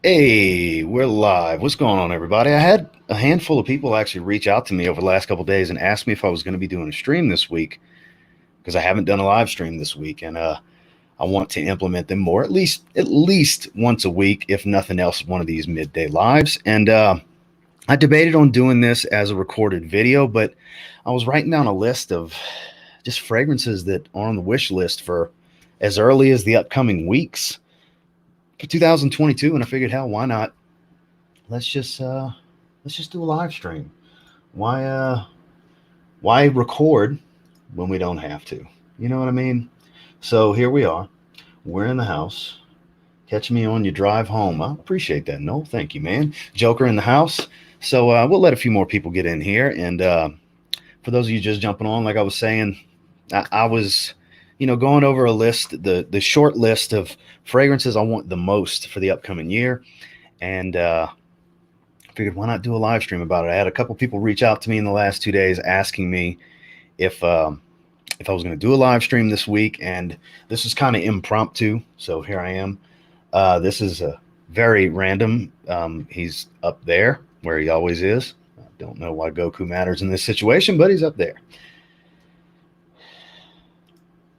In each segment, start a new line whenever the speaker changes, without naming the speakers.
Hey, we're live. What's going on, everybody? I had a handful of people actually reach out to me over the last couple of days and ask me if I was going to be doing a stream this week because I haven't done a live stream this week, and I want to implement them more, at least once a week, if nothing else, one of these midday lives. And I debated on doing this as a recorded video, but I was writing down a list of just fragrances that are on the wish list for as early as the upcoming weeks for 2022, and I figured, hell, why not? Let's just do a live stream. Why record when we don't have to? You know what I mean? So here we are. We're in the house. Catch me on your drive home. I appreciate that. No, thank you, man. Joker in the house. So we'll let a few more people get in here. And for those of you just jumping on, like I was saying, I was, going over a list, the short list of fragrances I want the most for the upcoming year. And figured, why not do a live stream about it? I had a couple people reach out to me in the last 2 days asking me if I was going to do a live stream this week, and this is kind of impromptu. So here I am. This is a very random. He's up there where he always is. I don't know why Goku matters in this situation, but he's up there.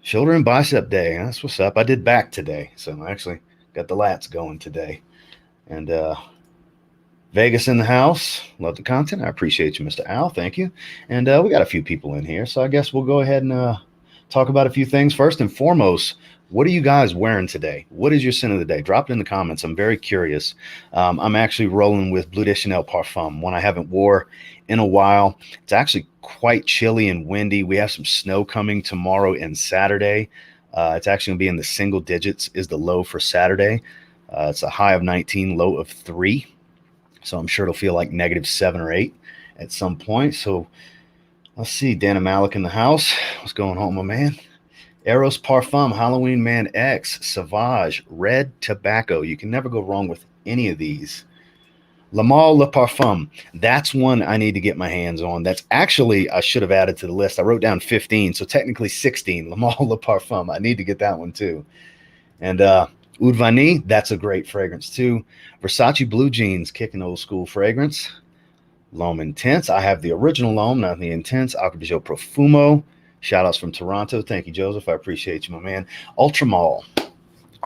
Shoulder and bicep day. That's what's up. I did back today, so I actually got the lats going today. And Vegas in the house. Love the content. I appreciate you, Mr. Al. Thank you. And we got a few people in here, so I guess we'll go ahead and talk about a few things. First and foremost, what are you guys wearing today? What is your scent of the day? Drop it in the comments. I'm very curious. I'm actually rolling with Bleu de Chanel Parfum, one I haven't wore in a while. It's actually quite chilly and windy. We have some snow coming tomorrow and Saturday. It's actually going to be in the single digits is the low for Saturday. It's a high of 19, low of 3. So I'm sure it'll feel like -7 or 8 at some point. So let's see. Dana Malik in the house. What's going on, my man? Eros Parfum, Halloween Man X, Sauvage, Red Tobacco. You can never go wrong with any of these. Le Male Le Parfum. That's one I need to get my hands on. That's actually, I should have added to the list. I wrote down 15, so technically 16. Le Male Le Parfum. I need to get that one too. And Oud Vanille, that's a great fragrance too. Versace Blue Jeans, kicking old school fragrance. L'Homme Intense. I have the original L'Homme, not the Intense. Acqua di Gio Profumo. Shout outs from Toronto. Thank you, Joseph. I appreciate you, my man. Ultramale.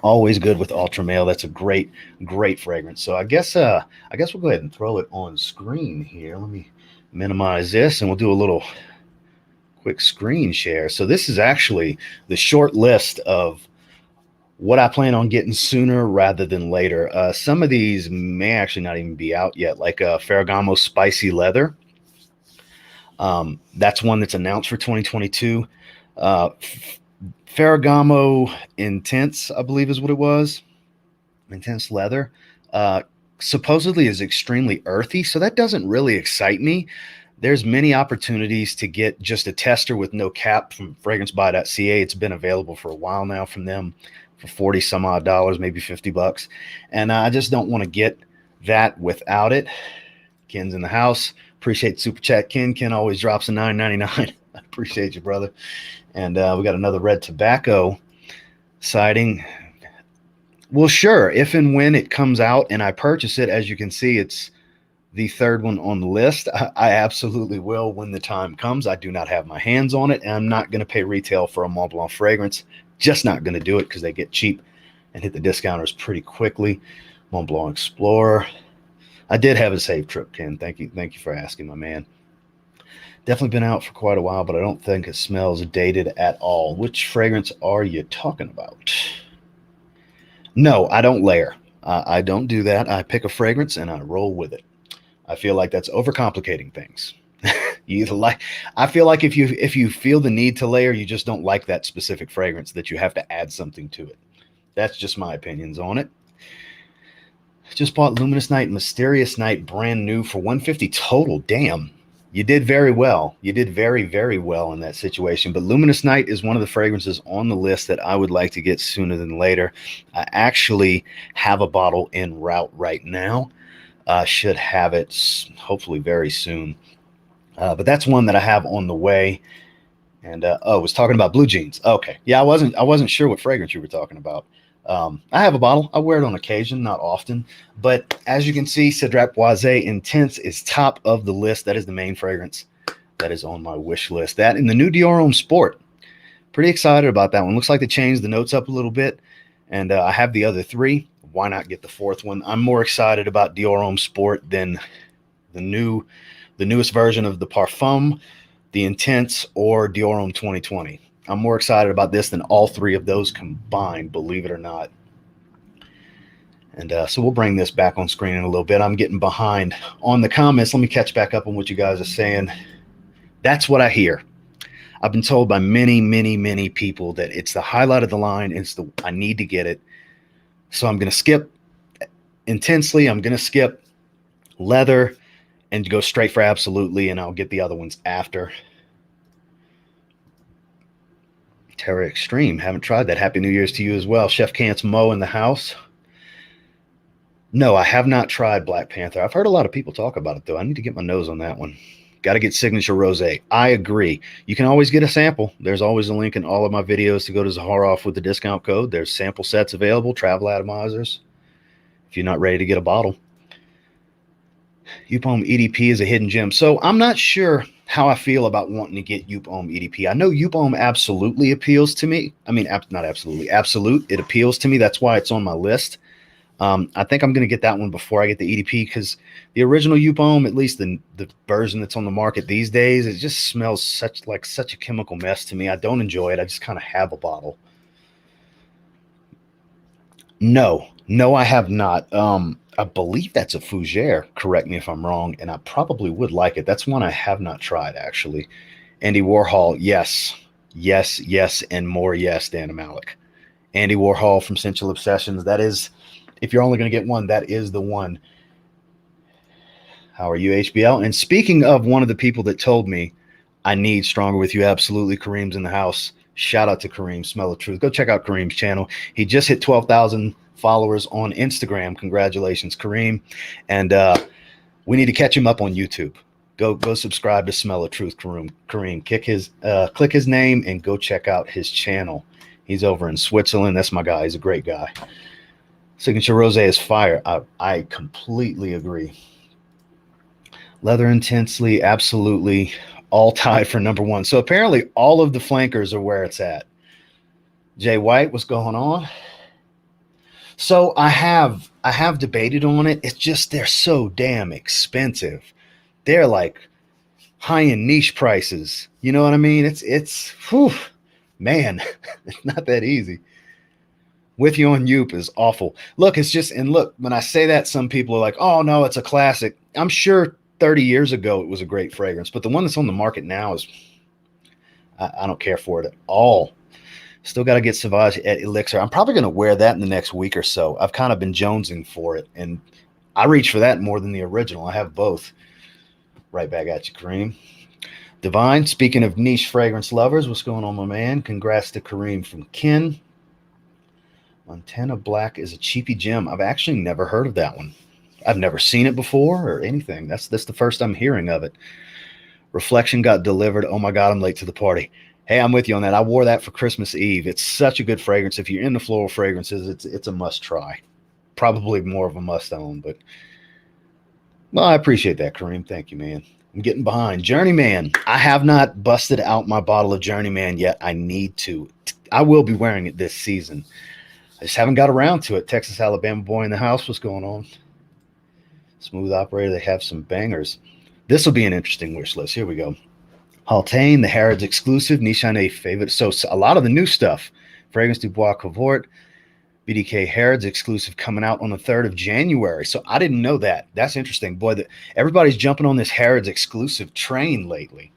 Always good with Ultramale. That's a great, great fragrance. So I guess we'll go ahead and throw it on screen here. Let me minimize this and we'll do a little quick screen share. So this is actually the short list of what I plan on getting sooner rather than later. Some of these may actually not even be out yet, like Ferragamo Spicy Leather. That's one that's announced for 2022. Ferragamo Intense, I believe is what it was. Intense Leather. Supposedly is extremely earthy, so that doesn't really excite me. There's many opportunities to get just a tester with no cap from fragrancebuy.ca. It's been available for a while now from them for 40 some odd dollars, maybe 50 bucks. And I just don't want to get that without it. Ken's in the house. Appreciate the super chat. Ken always drops a $9.99. I appreciate you, brother. And we got another Red Tobacco sighting. Well, sure. If and when it comes out and I purchase it, as you can see, it's the third one on the list. I absolutely will when the time comes. I do not have my hands on it, and I'm not going to pay retail for a Mont Blanc fragrance. Just not going to do it because they get cheap and hit the discounters pretty quickly. Mont Blanc Explorer. I did have a safe trip, Ken. Thank you for asking, my man. Definitely been out for quite a while, but I don't think it smells dated at all. Which fragrance are you talking about? No, I don't layer. I don't do that. I pick a fragrance and I roll with it. I feel like that's overcomplicating things. I feel like if you feel the need to layer, you just don't like that specific fragrance, that you have to add something to it. That's just my opinions on it. Just bought Luminous Night, Mysterious Night, brand new for $150 total. Damn, you did very well. You did very, very well in that situation. But Luminous Night is one of the fragrances on the list that I would like to get sooner than later. I actually have a bottle en route right now. Should have it hopefully very soon. But that's one that I have on the way. And oh, I was talking about blue jeans. Okay, yeah, I wasn't sure what fragrance you were talking about. I have a bottle. I wear it on occasion, not often. But as you can see, Cedrat Boisé Intense is top of the list. That is the main fragrance that is on my wish list. That and the new Dior Homme Sport. Pretty excited about that one. Looks like they changed the notes up a little bit. And I have the other three. Why not get the fourth one? I'm more excited about Dior Homme Sport than the newest version of the Parfum, the Intense, or Dior Homme 2020. I'm more excited about this than all three of those combined, believe it or not. And so we'll bring this back on screen in a little bit. I'm getting behind on the comments. Let me catch back up on what you guys are saying. That's what I hear. I've been told by many, many, many people that it's the highlight of the line. I need to get it. So I'm going to skip Intensely. I'm going to skip Leather and go straight for Absolutely, and I'll get the other ones after. Terra Extreme. Haven't tried that. Happy New Year's to you as well. Chef Cant's Mo in the house. No, I have not tried Black Panther. I've heard a lot of people talk about it, though. I need to get my nose on that one. Got to get Signature Rosé. I agree. You can always get a sample. There's always a link in all of my videos to go to Zaharoff with the discount code. There's sample sets available, travel atomizers, if you're not ready to get a bottle. Youp Homme EDP is a hidden gem. So I'm not sure how I feel about wanting to get Youp Homme EDP. I know Youp Homme absolutely appeals to me. I mean, not absolutely. Absolute. It appeals to me. That's why it's on my list. I think I'm going to get that one before I get the EDP because the original Youp Homme, at least the version that's on the market these days, it just smells such a chemical mess to me. I don't enjoy it. I just kind of have a bottle. No, I have not. I believe that's a Fougere. Correct me if I'm wrong, and I probably would like it. That's one I have not tried, actually. Andy Warhol, yes, and more yes, Dan Malik. Andy Warhol from Sensual Obsessions. That is, if you're only going to get one, that is the one. How are you, HBL? And speaking of one of the people that told me I need Stronger With You, absolutely, Kareem's in the house. Shout out to Kareem, Smell of Truth. Go check out Kareem's channel. He just hit 12,000 followers on Instagram. Congratulations, Kareem. And we need to catch him up on YouTube. Go subscribe to Smell of Truth, Kareem. Click his name and go check out his channel. He's over in Switzerland. That's my guy. He's a great guy. Signature Rosé is fire. I completely agree. Leather Intensely, absolutely, all tied for number one. So apparently all of the flankers are where it's at. Jay White, what's going on? So I have debated on it. It's just they're so damn expensive. They're like high-end niche prices. You know what I mean? It's whew, man, it's not that easy. With You on Youp is awful. Look, it's just, and look, when I say that, some people are like, oh no, it's a classic. I'm sure 30 years ago it was a great fragrance, but the one that's on the market now is, I don't care for it at all. Still got to get Sauvage at Elixir. I'm probably going to wear that in the next week or so. I've kind of been jonesing for it, and I reach for that more than the original. I have both. Right back at you, Kareem. Divine, speaking of niche fragrance lovers, what's going on, my man? Congrats to Kareem from Ken. Montana Black is a cheapy gem. I've actually never heard of that one. I've never seen it before or anything. That's the first I'm hearing of it. Reflection got delivered. Oh my God, I'm late to the party. Hey, I'm with you on that. I wore that for Christmas Eve. It's such a good fragrance. If you're into floral fragrances, it's a must try. Probably more of a must own, but well, I appreciate that, Kareem. Thank you, man. I'm getting behind. Journeyman. I have not busted out my bottle of Journeyman yet. I need to. I will be wearing it this season. I just haven't got around to it. Texas, Alabama boy in the house. What's going on? Smooth operator. They have some bangers. This will be an interesting wish list. Here we go. Haultain, the Harrods exclusive, Nishane favorite. So a lot of the new stuff. Fragrance du Bois Covort, BDK Harrods exclusive coming out on the 3rd of January. So I didn't know that. That's interesting. Boy, everybody's jumping on this Harrods exclusive train lately.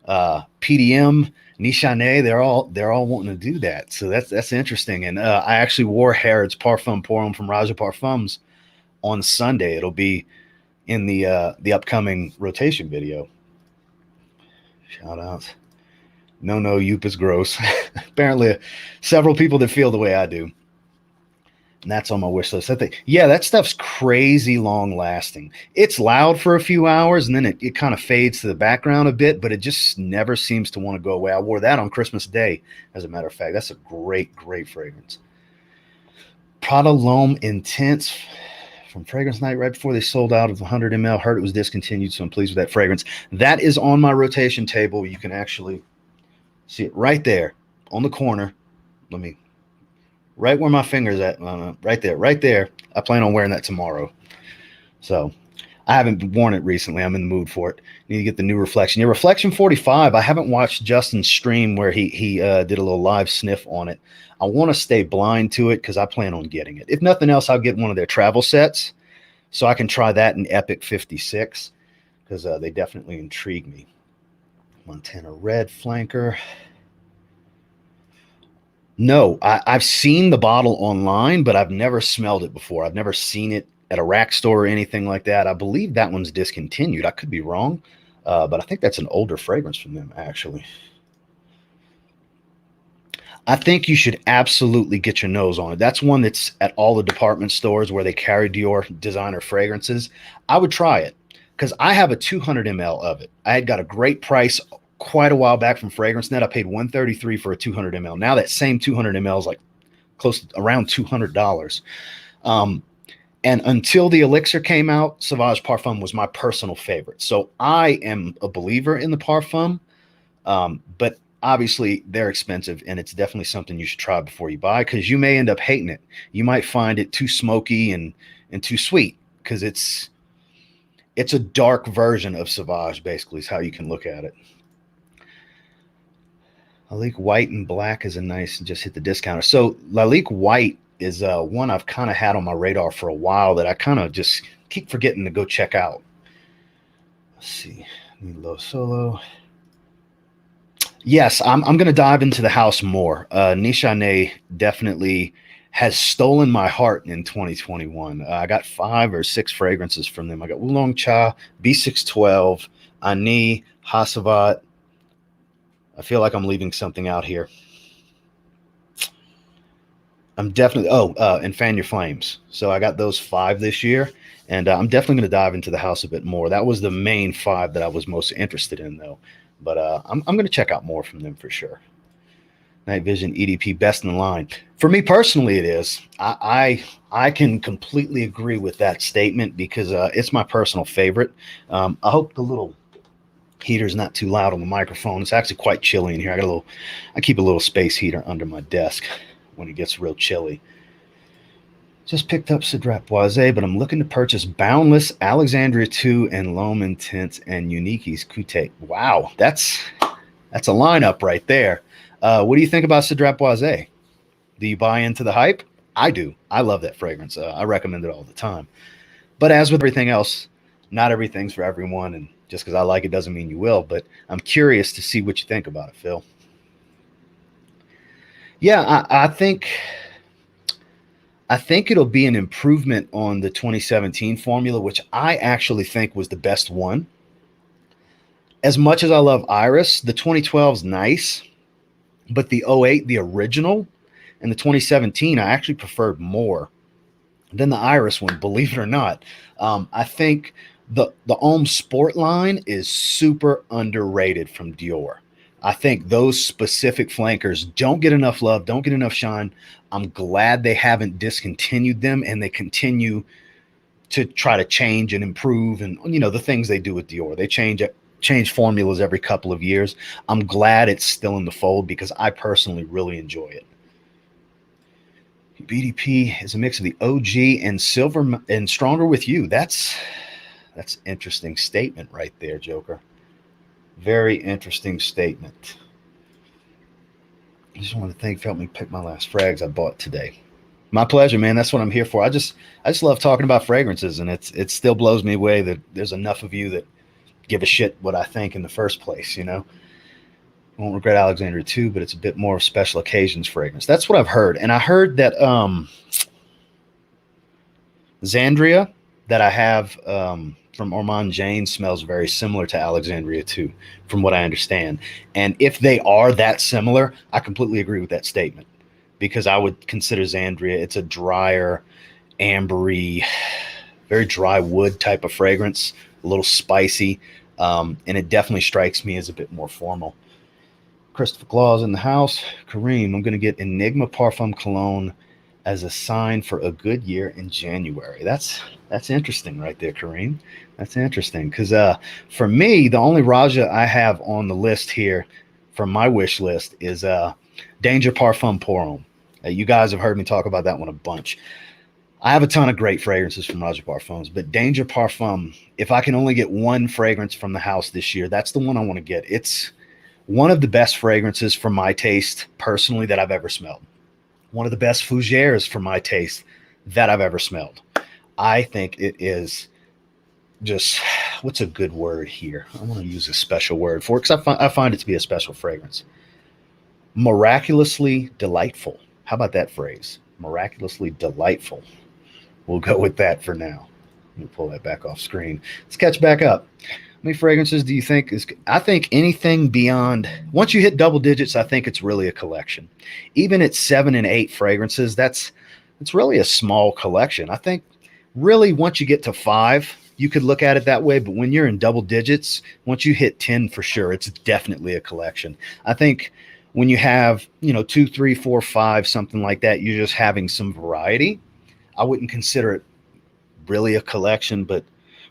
PDM, Nishane, they're all wanting to do that. So that's interesting. And I actually wore Harrods Parfum Pour Homme from Raja Parfums on Sunday. It'll be in the upcoming rotation video. Shout out. No, Youp is gross. Apparently several people that feel the way I do. And that's on my wish list. I think, yeah, that stuff's crazy long lasting. It's loud for a few hours and then it kind of fades to the background a bit, but it just never seems to want to go away. I wore that on Christmas Day, as a matter of fact. That's a great, great fragrance. Prada L'Homme Intense from Fragrance Night right before they sold out of 100 ml. Heard it was discontinued, so I'm pleased with that fragrance. That is on my rotation table. You can actually see it right there on the corner. Let me, right where my finger's at, right there. I plan on wearing that tomorrow. So I haven't worn it recently. I'm in the mood for it. Need to get the new Reflection. Yeah, Reflection 45. I haven't watched Justin's stream where he did a little live sniff on it. I want to stay blind to it because I plan on getting it. If nothing else, I'll get one of their travel sets so I can try that in Epic 56 because they definitely intrigue me. Montana Red Flanker. No, I've seen the bottle online, but I've never smelled it before. I've never seen it at a rack store or anything like that. I believe that one's discontinued. I could be wrong, but I think that's an older fragrance from them, actually. I think you should absolutely get your nose on it. That's one that's at all the department stores where they carry Dior designer fragrances. I would try it because I have a 200 ml of it. I had got a great price quite a while back from Fragrance Net. I paid $133 for a 200 ml. Now that same 200 ml is like close to around $200. And until the Elixir came out, Sauvage Parfum was my personal favorite. So I am a believer in the Parfum, but obviously they're expensive and it's definitely something you should try before you buy because you may end up hating it. You might find it too smoky and too sweet because it's a dark version of Sauvage, basically, is how you can look at it. Lalique White and Black is a nice, just hit the discounter. So Lalique White is one I've kind of had on my radar for a while that I kind of just keep forgetting to go check out. Let's see. Lo Solo. Yes, I'm going to dive into the house more. Nishane definitely has stolen my heart in 2021. I got 5 or 6 fragrances from them. I got Oolong Cha, B612, Ani, Hasavat. I feel like I'm leaving something out here. I'm definitely, and Fan Your Flames. So I got those 5 this year, and I'm definitely going to dive into the house a bit more. That was the main 5 that I was most interested in, though. But I'm going to check out more from them for sure. Night Vision EDP, best in line. For me personally, it is. I can completely agree with that statement because it's my personal favorite. I hope the little heater's not too loud on the microphone. It's actually quite chilly in here. I keep a little space heater under my desk when it gets real chilly. Just picked up Cedrat Boisé, but I'm looking to purchase Boundless, Alexandria 2, and L'Homme Intense, and Unique's Couté. Wow, that's a lineup right there. What do you think about Cedrat Boisé? Do you buy into the hype? I do. I love that fragrance. I recommend it all the time. But as with everything else, not everything's for everyone, and just because I like it doesn't mean you will, but I'm curious to see what you think about it, Phil. Yeah, I think it'll be an improvement on the 2017 formula, which I actually think was the best one. As much as I love Iris, the 2012 is nice, but the 08, the original, and the 2017, I actually preferred more than the Iris one, believe it or not. I think the Homme Sport line is super underrated from Dior. I think those specific flankers don't get enough love, don't get enough shine. I'm glad they haven't discontinued them and they continue to try to change and improve and, you know, the things they do with Dior. They change formulas every couple of years. I'm glad it's still in the fold because I personally really enjoy it. BDP is a mix of the OG and Silver and Stronger With You. That's interesting statement right there, Joker. Very interesting statement. I just want to thank you for helping me pick my last frags I bought today. My pleasure, man. That's what I'm here for. I just love talking about fragrances, and it still blows me away that there's enough of you that give a shit what I think in the first place, you know. I won't regret Alexandria 2, but it's a bit more of special occasions fragrance. That's what I've heard. And I heard that Xandria that I have from Ormond Janes smells very similar to Alexandria 2, from what I understand. And if they are that similar, I completely agree with that statement. because I would consider Xandria, it's a drier, ambery, very dry wood type of fragrance, a little spicy, and it definitely strikes me as a bit more formal. Christopher Claus in the house. Kareem, I'm going to get Enigma Parfum Cologne as a sign for a good year in January. That's interesting right there, Kareem. That's interesting because for me, the only Raja I have on the list here from my wish list is Danger Parfum Pour Homme. You guys have heard me talk about that one a bunch. I have a ton of great fragrances from Raja Parfums, but Danger Parfum, if I can only get one fragrance from the house this year, that's the one I want to get. It's one of the best fragrances for my taste personally that I've ever smelled. One of the best fougères for my taste that I've ever smelled. I think it is just, what's a good word here? I want to use a special word for it because I find it to be a special fragrance. Miraculously delightful. How about that phrase? Miraculously delightful. We'll go with that for now. Let me pull that back off screen. Let's catch back up. How many fragrances do you think is? I think anything beyond, once you hit double digits, I think it's really a collection. Even at 7 and 8 fragrances, it's really a small collection. I think really once you get to 5, you could look at it that way. But when you're in double digits, once you hit 10 for sure, it's definitely a collection. I think when you have, 2, 3, 4, 5, something like that, you're just having some variety. I wouldn't consider it really a collection, but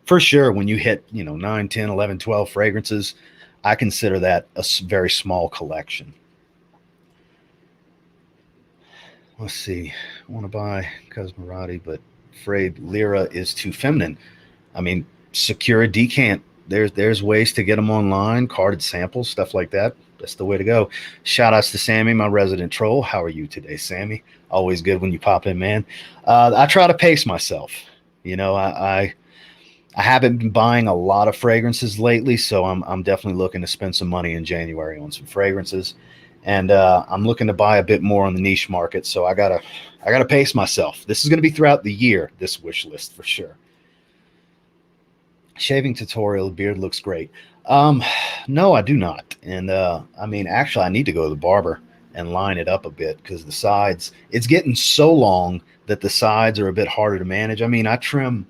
for sure, when you hit, 9, 10, 11, 12 fragrances, I consider that a very small collection. Let's see. I want to buy Cosmorati, but afraid Lyra is too feminine. I mean, secure a decant. There's ways to get them online, carded samples, stuff like that. That's the way to go. Shout outs to Sammy, my resident troll. How are you today, Sammy? Always good when you pop in, man. I try to pace myself. I haven't been buying a lot of fragrances lately, so I'm definitely looking to spend some money in January on some fragrances, and I'm looking to buy a bit more on the niche market. So I gotta pace myself. This is going to be throughout the year, this wish list for sure. Shaving tutorial, beard looks great. No, I do not, and actually, I need to go to the barber and line it up a bit because the sides, it's getting so long that the sides are a bit harder to manage. I mean, I trim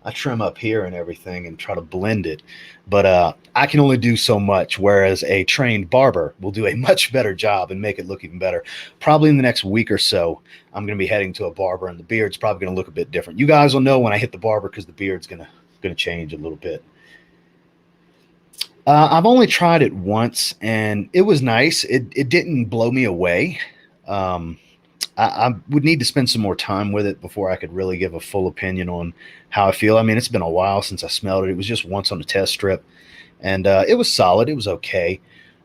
up here and everything and try to blend it, but I can only do so much, whereas a trained barber will do a much better job and make it look even better. Probably in the next week or so, I'm going to be heading to a barber, and the beard's probably going to look a bit different. You guys will know when I hit the barber because the beard's going to change a little bit. I've only tried it once, and it was nice. It didn't blow me away. I would need to spend some more time with it before I could really give a full opinion on how I feel. I mean, it's been a while since I smelled it. It was just once on a test strip, and it was solid. It was okay,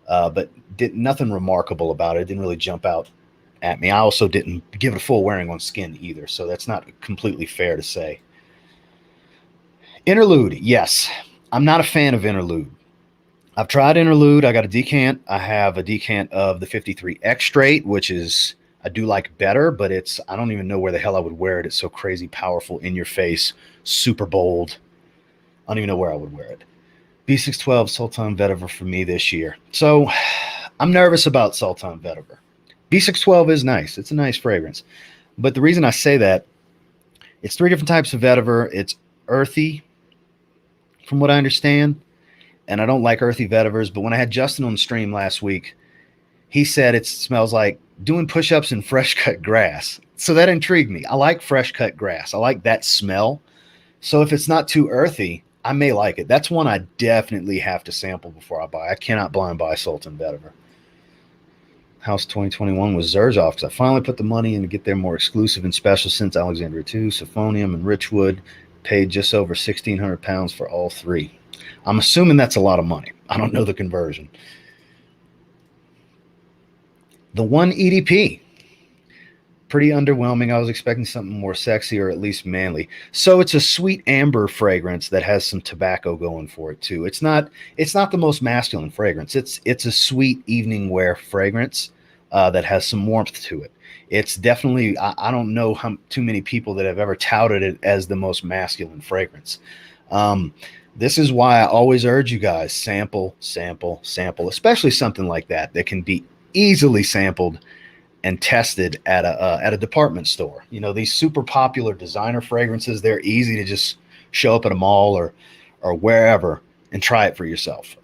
but nothing remarkable about it. It didn't really jump out at me. I also didn't give it a full wearing on skin either, so that's not completely fair to say. Interlude, yes. I'm not a fan of Interlude. I've tried Interlude. I got a decant. I have a decant of the 53 X Straight, which is, I do like better, but I don't even know where the hell I would wear it. It's so crazy powerful, in your face, super bold. I don't even know where I would wear it. B612 Sultan Vetiver for me this year. So I'm nervous about Sultan Vetiver. B612 is nice. It's a nice fragrance. But the reason I say that, it's 3 different types of vetiver. It's earthy, from what I understand. And I don't like earthy vetivers, but when I had Justin on the stream last week, he said it smells like doing push-ups in fresh cut grass. So that intrigued me. I like fresh cut grass. I like that smell. So if it's not too earthy, I may like it. That's one I definitely have to sample before I buy. I cannot blind buy Sultan Vetiver. House 2021 was Zaharoff because I finally put the money in to get their more exclusive and special scents. Alexandria 2, Siphonium, and Richwood. Paid just over £1,600 for all 3. I'm assuming that's a lot of money. I don't know the conversion. The one EDP, pretty underwhelming. I was expecting something more sexy or at least manly. So it's a sweet amber fragrance that has some tobacco going for it too. It's not the most masculine fragrance. It's a sweet evening wear fragrance that has some warmth to it. It's definitely, I don't know how too many people that have ever touted it as the most masculine fragrance. This is why I always urge you guys, sample, especially something like that can be easily sampled and tested at a department store. You know, these super popular designer fragrances, they're easy to just show up at a mall or wherever and try it for yourself.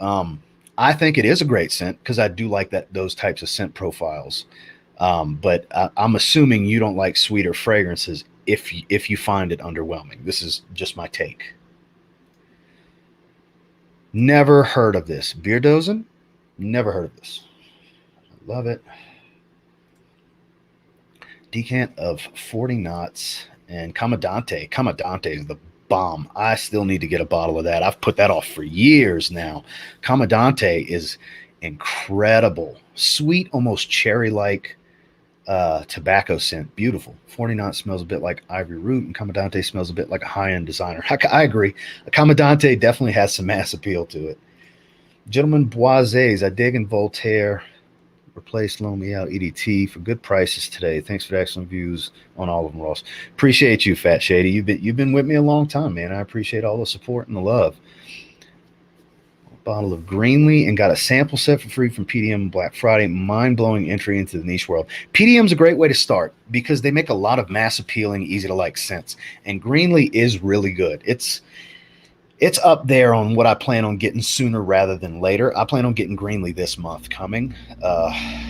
I think it is a great scent because I do like those types of scent profiles. But I'm assuming you don't like sweeter fragrances if you find it underwhelming. This is just my take. Never heard of this. Beerdosen? Never heard of this. I love it. Decant of 40 knots and Commandante. Commandante is the bomb. I still need to get a bottle of that. I've put that off for years now. Commandante is incredible. Sweet, almost cherry-like tobacco scent. Beautiful. 40 knots smells a bit like ivory root, and Commandante smells a bit like a high-end designer. I agree. A Commandante definitely has some mass appeal to it. Gentlemen Boisés, I dig in Voltaire. Replace Loan Me Out EDT for good prices today. Thanks for the excellent views on all of them, Ross. Appreciate you, Fat Shady. You've been with me a long time, man. I appreciate all the support and the love. A bottle of Greenlee and got a sample set for free from PDM Black Friday. Mind-blowing entry into the niche world. PDM is a great way to start because they make a lot of mass appealing, easy to like scents. And Greenlee is really good. It's up there on what I plan on getting sooner rather than later. I plan on getting Greenlee this month coming.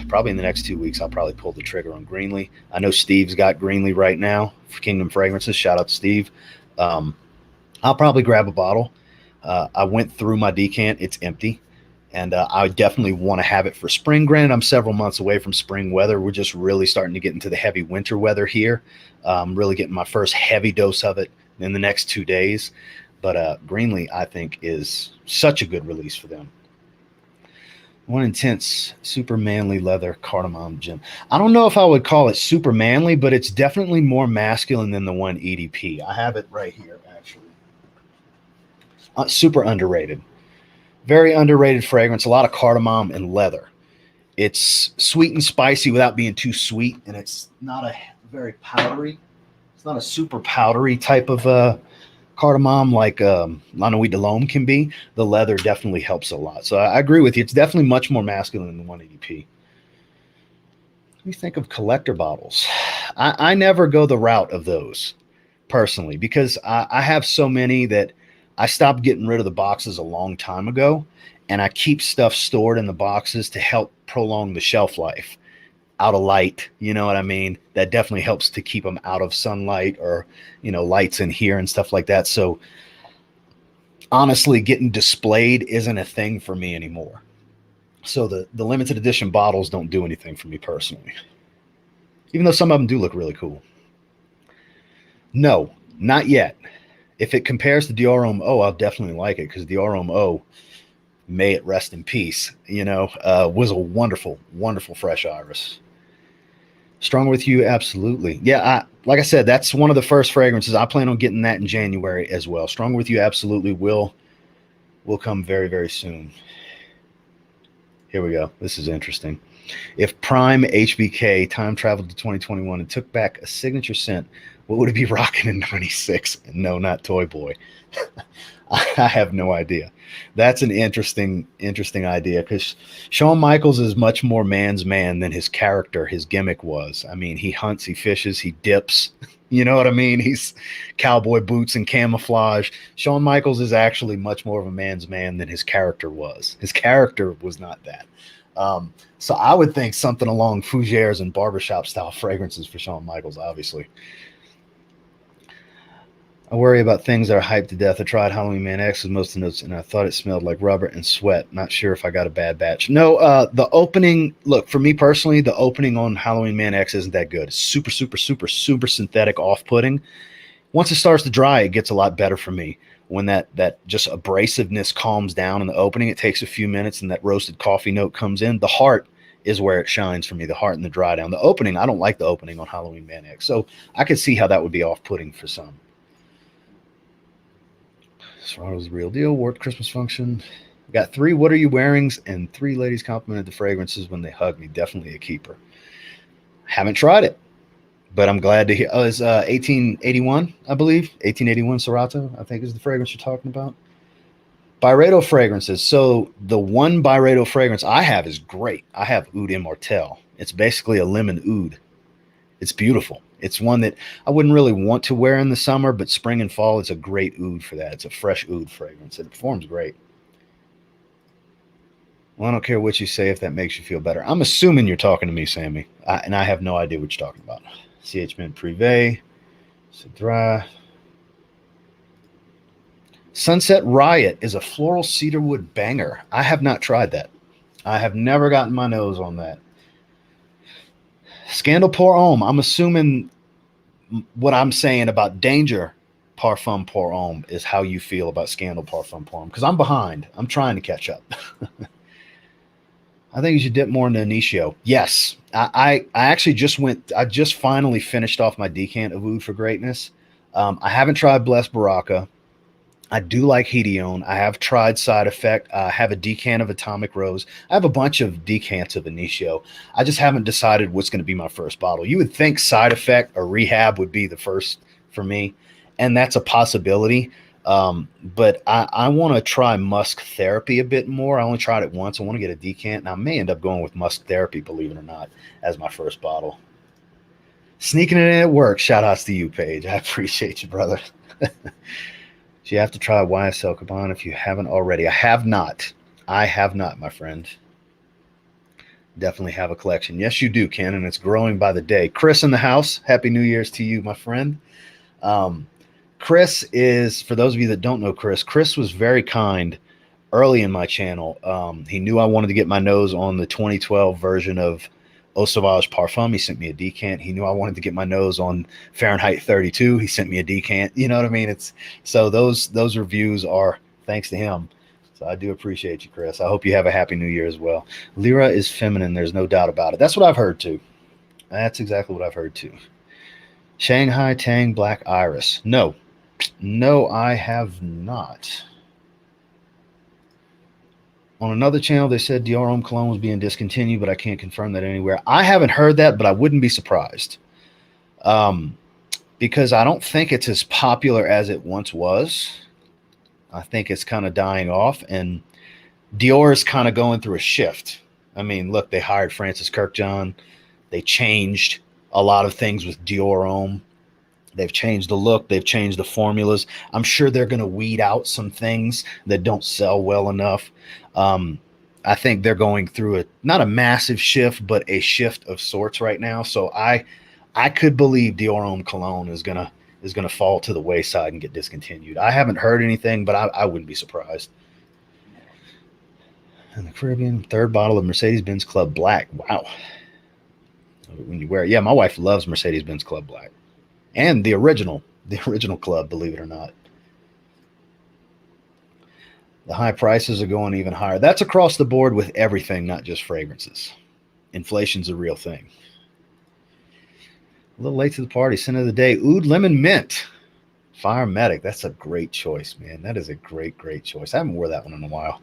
Probably in the next 2 weeks, I'll probably pull the trigger on Greenlee. I know Steve's got Greenlee right now for Kingdom Fragrances. Shout out to Steve. I'll probably grab a bottle. I went through my decant. It's empty. And I definitely want to have it for spring. Granted, I'm several months away from spring weather. We're just really starting to get into the heavy winter weather here. Really getting my first heavy dose of it in the next 2 days. But Greenlee, I think, is such a good release for them. One intense, super manly leather cardamom gin. I don't know if I would call it super manly, but it's definitely more masculine than the one EDP. I have it right here, actually. Super underrated. Very underrated fragrance. A lot of cardamom and leather. It's sweet and spicy without being too sweet, and it's not a very powdery. It's not a super powdery type of cardamom like La Nuit de l'Homme can be. The leather definitely helps a lot. So I agree with you. It's definitely much more masculine than the 180p. What do you think of collector bottles? I never go the route of those personally because I have so many that I stopped getting rid of the boxes a long time ago, and I keep stuff stored in the boxes to help prolong the shelf life. Out of light, you know what I mean? That definitely helps to keep them out of sunlight or, you know, lights in here and stuff like that. So honestly, getting displayed isn't a thing for me anymore. So the limited edition bottles don't do anything for me personally, even though some of them do look really cool. No, not yet. If it compares to Dior Homme O, I'll definitely like it because Dior Homme O, may it rest in peace, you know, was a wonderful, wonderful fresh iris. Strong with you, absolutely. Yeah, like I said, that's one of the first fragrances. I plan on getting that in January as well. Strong with you, absolutely will come very, very soon. Here we go. This is interesting. If Prime HBK time traveled to 2021 and took back a signature scent, what would it be rocking in 96? No, not Toy Boy. I have no idea. That's an interesting idea because Shawn Michaels is much more man's man than his character, his gimmick was. I mean, he hunts, he fishes, he dips. You know what I mean? He's cowboy boots and camouflage. Shawn Michaels is actually much more of a man's man than his character was. His character was not that. So I would think something along Fougères and barbershop style fragrances for Shawn Michaels, obviously. I worry about things that are hyped to death. I tried Halloween Man X with most of the notes, and I thought it smelled like rubber and sweat. Not sure if I got a bad batch. No, the opening, look, for me personally, the opening on Halloween Man X isn't that good. It's super, super, super, super synthetic, off-putting. Once it starts to dry, it gets a lot better for me. When that just abrasiveness calms down in the opening, it takes a few minutes, and that roasted coffee note comes in. The heart is where it shines for me, the heart and the dry down. The opening, I don't like the opening on Halloween Man X, so I could see how that would be off-putting for some. Serrano's the real deal. Wore at Christmas function. Got 3 what are you wearings and 3 ladies complimented the fragrances when they hugged me. Definitely a keeper. Haven't tried it, but I'm glad to hear. Oh, it's 1881, I believe. 1881 Serato, I think is the fragrance you're talking about. Byredo fragrances. So the one Byredo fragrance I have is great. I have Oud Immortel. It's basically a lemon oud. It's beautiful. It's one that I wouldn't really want to wear in the summer, but spring and fall, it's a great oud for that. It's a fresh oud fragrance. It performs great. Well, I don't care what you say if that makes you feel better. I'm assuming you're talking to me, Sammy, and I have no idea what you're talking about. CH Mint Privé, Cedra. Sunset Riot is a floral cedarwood banger. I have not tried that. I have never gotten my nose on that. Scandal Pour Homme. I'm assuming what I'm saying about Danger Parfum Pour Homme is how you feel about Scandal Parfum Pour Homme, because I'm behind. I'm trying to catch up. I think you should dip more into Initio. Yes. I actually just finally finished off my decant of Oud for Greatness. I haven't tried Blessed Baraka. I do like Hedione. I have tried Side Effect. I have a decant of Atomic Rose. I have a bunch of decants of Initio. I just haven't decided what's going to be my first bottle. You would think Side Effect or Rehab would be the first for me, and that's a possibility. But I want to try Musk Therapy a bit more. I only tried it once. I want to get a decant, and I may end up going with Musk Therapy, believe it or not, as my first bottle. Sneaking it in at work. Shout outs to you, Paige. I appreciate you, brother. So you have to try YSL Cabana if you haven't already. I have not, my friend. Definitely have a collection. Yes, you do, Ken, and it's growing by the day. Chris in the house. Happy New Year's to you, my friend. Chris is, for those of you that don't know Chris was very kind early in my channel. He knew I wanted to get my nose on the 2012 version of Eau Sauvage Parfum. He sent me a decant. He knew I wanted to get my nose on Fahrenheit 32. He sent me a decant. You know what I mean? So those reviews are thanks to him. So I do appreciate you, Chris. I hope you have a happy New Year as well. Lyra is feminine. There's no doubt about it. That's what I've heard too. That's exactly what I've heard too. Shanghai Tang Black Iris. No, I have not. On another channel, they said Dior Homme Cologne was being discontinued, but I can't confirm that anywhere. I haven't heard that, but I wouldn't be surprised. Because I don't think it's as popular as it once was. I think it's kind of dying off, and Dior is kind of going through a shift. I mean, look, they hired Francis Kirkjohn. They changed a lot of things with Dior Homme. They've changed the look. They've changed the formulas. I'm sure they're going to weed out some things that don't sell well enough. I think they're going through not a massive shift, but a shift of sorts right now. So I could believe Dior Homme Cologne is gonna fall to the wayside and get discontinued. I haven't heard anything, but I wouldn't be surprised. And the Caribbean, third bottle of Mercedes-Benz Club Black. Wow. When you wear it. Yeah, my wife loves Mercedes-Benz Club Black. And the original club, believe it or not. The high prices are going even higher. That's across the board with everything, not just fragrances. Inflation's a real thing. A little late to the party. Scent of the day. Oud Lemon Mint. Fire Medic. That's a great choice, man. That is a great choice. I haven't wore that one in a while.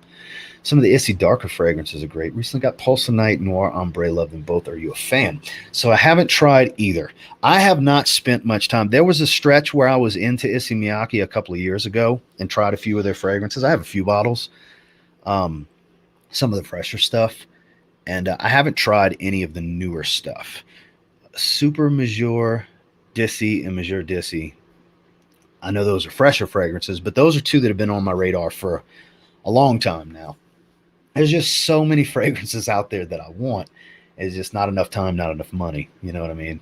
Some of the Issey darker fragrances are great. Recently got Pulse Night, Noir, Ombre. Love them both. Are you a fan? So I haven't tried either. I have not spent much time. There was a stretch where I was into Issey Miyake a couple of years ago and tried a few of their fragrances. I have a few bottles. Some of the fresher stuff. And I haven't tried any of the newer stuff. Super Major Dissy and Major Dissy. I know those are fresher fragrances, but those are two that have been on my radar for a long time now. There's just so many fragrances out there that I want. It's just not enough time, not enough money. You know what I mean?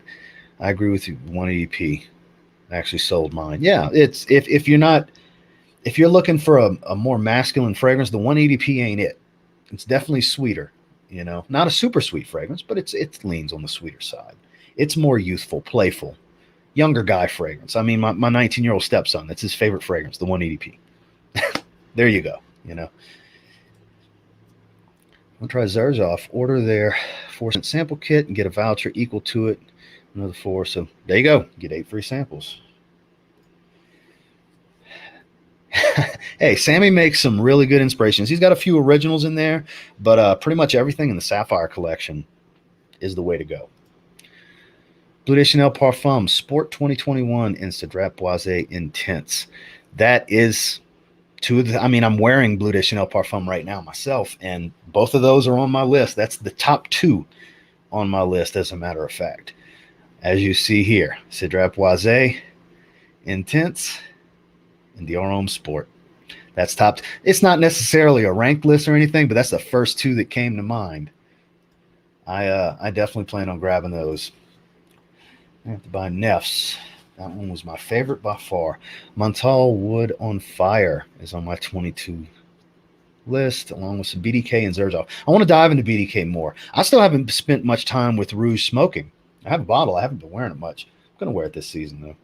I agree with you. 180p. I actually sold mine. Yeah, it's if you're looking for a more masculine fragrance, the 180p ain't it. It's definitely sweeter. You know, not a super sweet fragrance, but it leans on the sweeter side. It's more youthful, playful, younger guy fragrance. I mean, my 19-year-old stepson, that's his favorite fragrance, the 180p. There you go, you know. I'll try Zaharoff. Order their 4-cent sample kit and get a voucher equal to it. Another 4. So there you go. Get 8 free samples. Hey, Sammy makes some really good inspirations. He's got a few originals in there, but pretty much everything in the Sapphire collection is the way to go. Bleu de Chanel Parfum Sport 2021 in Cedrat Boisé Intense. That is two of the, I mean, I'm wearing Bleu de Chanel Parfum right now myself, and both of those are on my list. That's the top 2 on my list, as a matter of fact. As you see here, Cidre Poise, Intense, and Dior Homme Sport. That's top. It's not necessarily a ranked list or anything, but that's the first two that came to mind. I definitely plan on grabbing those. I have to buy Neff's. That one was my favorite by far. Montal Wood on Fire is on my 22 list, along with some BDK and Zaharoff. I want to dive into BDK more. I still haven't spent much time with Rouge smoking. I have a bottle. I haven't been wearing it much. I'm going to wear it this season, though.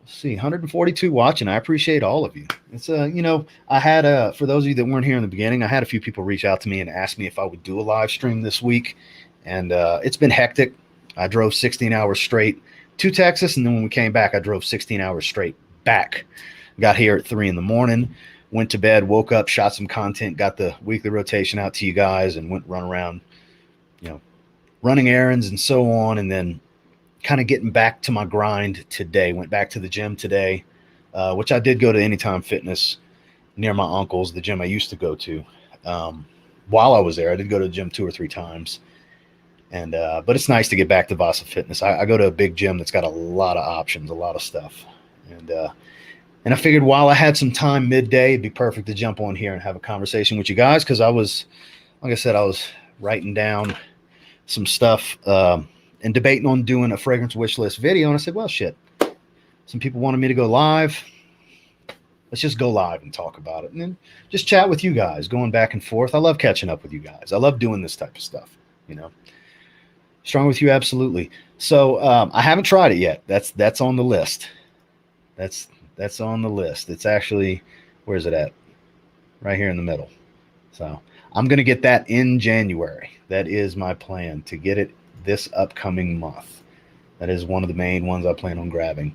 Let's see, 142 watching. I appreciate all of you. It's I had for those of you that weren't here in the beginning, I had a few people reach out to me and ask me if I would do a live stream this week, and it's been hectic. I drove 16 hours straight to Texas, and then when we came back, I drove 16 hours straight back. Got here at 3 in the morning, went to bed, woke up, shot some content, got the weekly rotation out to you guys, and went run around, running errands and so on, and then kind of getting back to my grind today. Went back to the gym today, which I did go to Anytime Fitness near my uncle's, the gym I used to go to. While I was there, I did go to the gym 2 or 3 times. And but it's nice to get back to Vasa Fitness. I go to a big gym that's got a lot of options, a lot of stuff. And I figured while I had some time midday, it'd be perfect to jump on here and have a conversation with you guys, because I was, like I said, I was writing down some stuff and debating on doing a fragrance wish list video. And I said, well, shit, some people wanted me to go live. Let's just go live and talk about it. And then just chat with you guys, going back and forth. I love catching up with you guys. I love doing this type of stuff, Strong with you, absolutely. So I haven't tried it yet. That's on the list. That's on the list. It's actually, where's it at? Right here in the middle. So I'm going to get that in January. That is my plan, to get it this upcoming month. That is one of the main ones I plan on grabbing.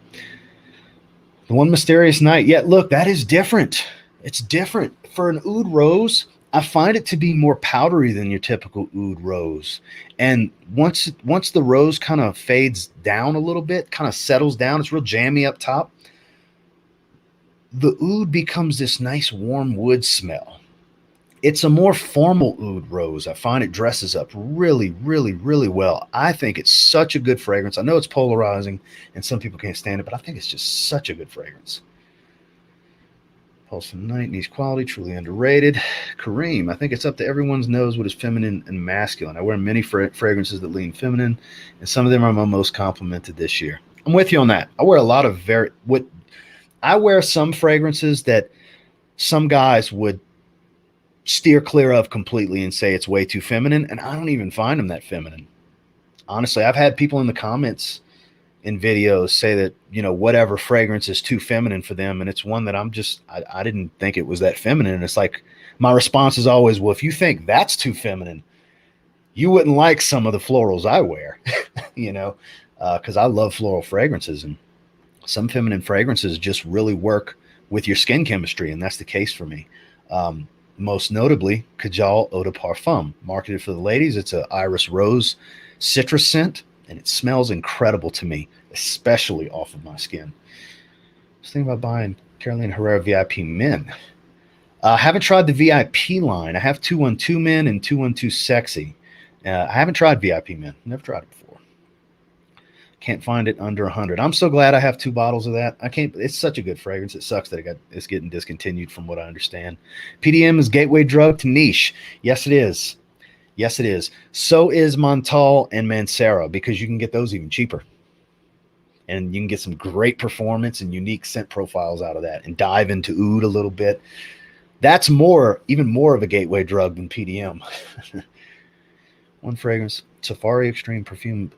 The One Mysterious Night. Yeah, look, that is different. It's different. For an oud rose, I find it to be more powdery than your typical oud rose. And once the rose kind of fades down a little bit, kind of settles down, it's real jammy up top, the oud becomes this nice warm wood smell. It's a more formal oud rose. I find it dresses up really, really, really well. I think it's such a good fragrance. I know it's polarizing and some people can't stand it, but I think it's just such a good fragrance. Pulse of Night, Niche Quality, truly underrated. Kareem, I think it's up to everyone's nose what is feminine and masculine. I wear many fragrances that lean feminine, and some of them are my most complimented this year. I'm with you on that. I wear a lot of I wear some fragrances that some guys would steer clear of completely and say it's way too feminine, and I don't even find them that feminine. Honestly, I've had people in the comments in videos say that, whatever fragrance is too feminine for them, and it's one that I didn't think it was that feminine. And it's like, my response is always, well, if you think that's too feminine, you wouldn't like some of the florals I wear, because I love floral fragrances, and some feminine fragrances just really work with your skin chemistry, and that's the case for me. Most notably, Kajal Eau de Parfum, marketed for the ladies. It's a iris rose citrus scent, and it smells incredible to me, especially off of my skin. I was thinking about buying Carolina Herrera VIP Men. I haven't tried the VIP line. I have 212 Men and 212 Sexy. I haven't tried VIP Men. Never tried it before. Can't find it under 100. I'm so glad I have 2 bottles of that. It's such a good fragrance. It sucks that it's getting discontinued from what I understand. PDM is gateway drug to niche. Yes, it is. Yes, it is. So is Montal and Mancera, because you can get those even cheaper. And you can get some great performance and unique scent profiles out of that, and dive into oud a little bit. That's even more of a gateway drug than PDM. One fragrance, Safari Extreme Perfume.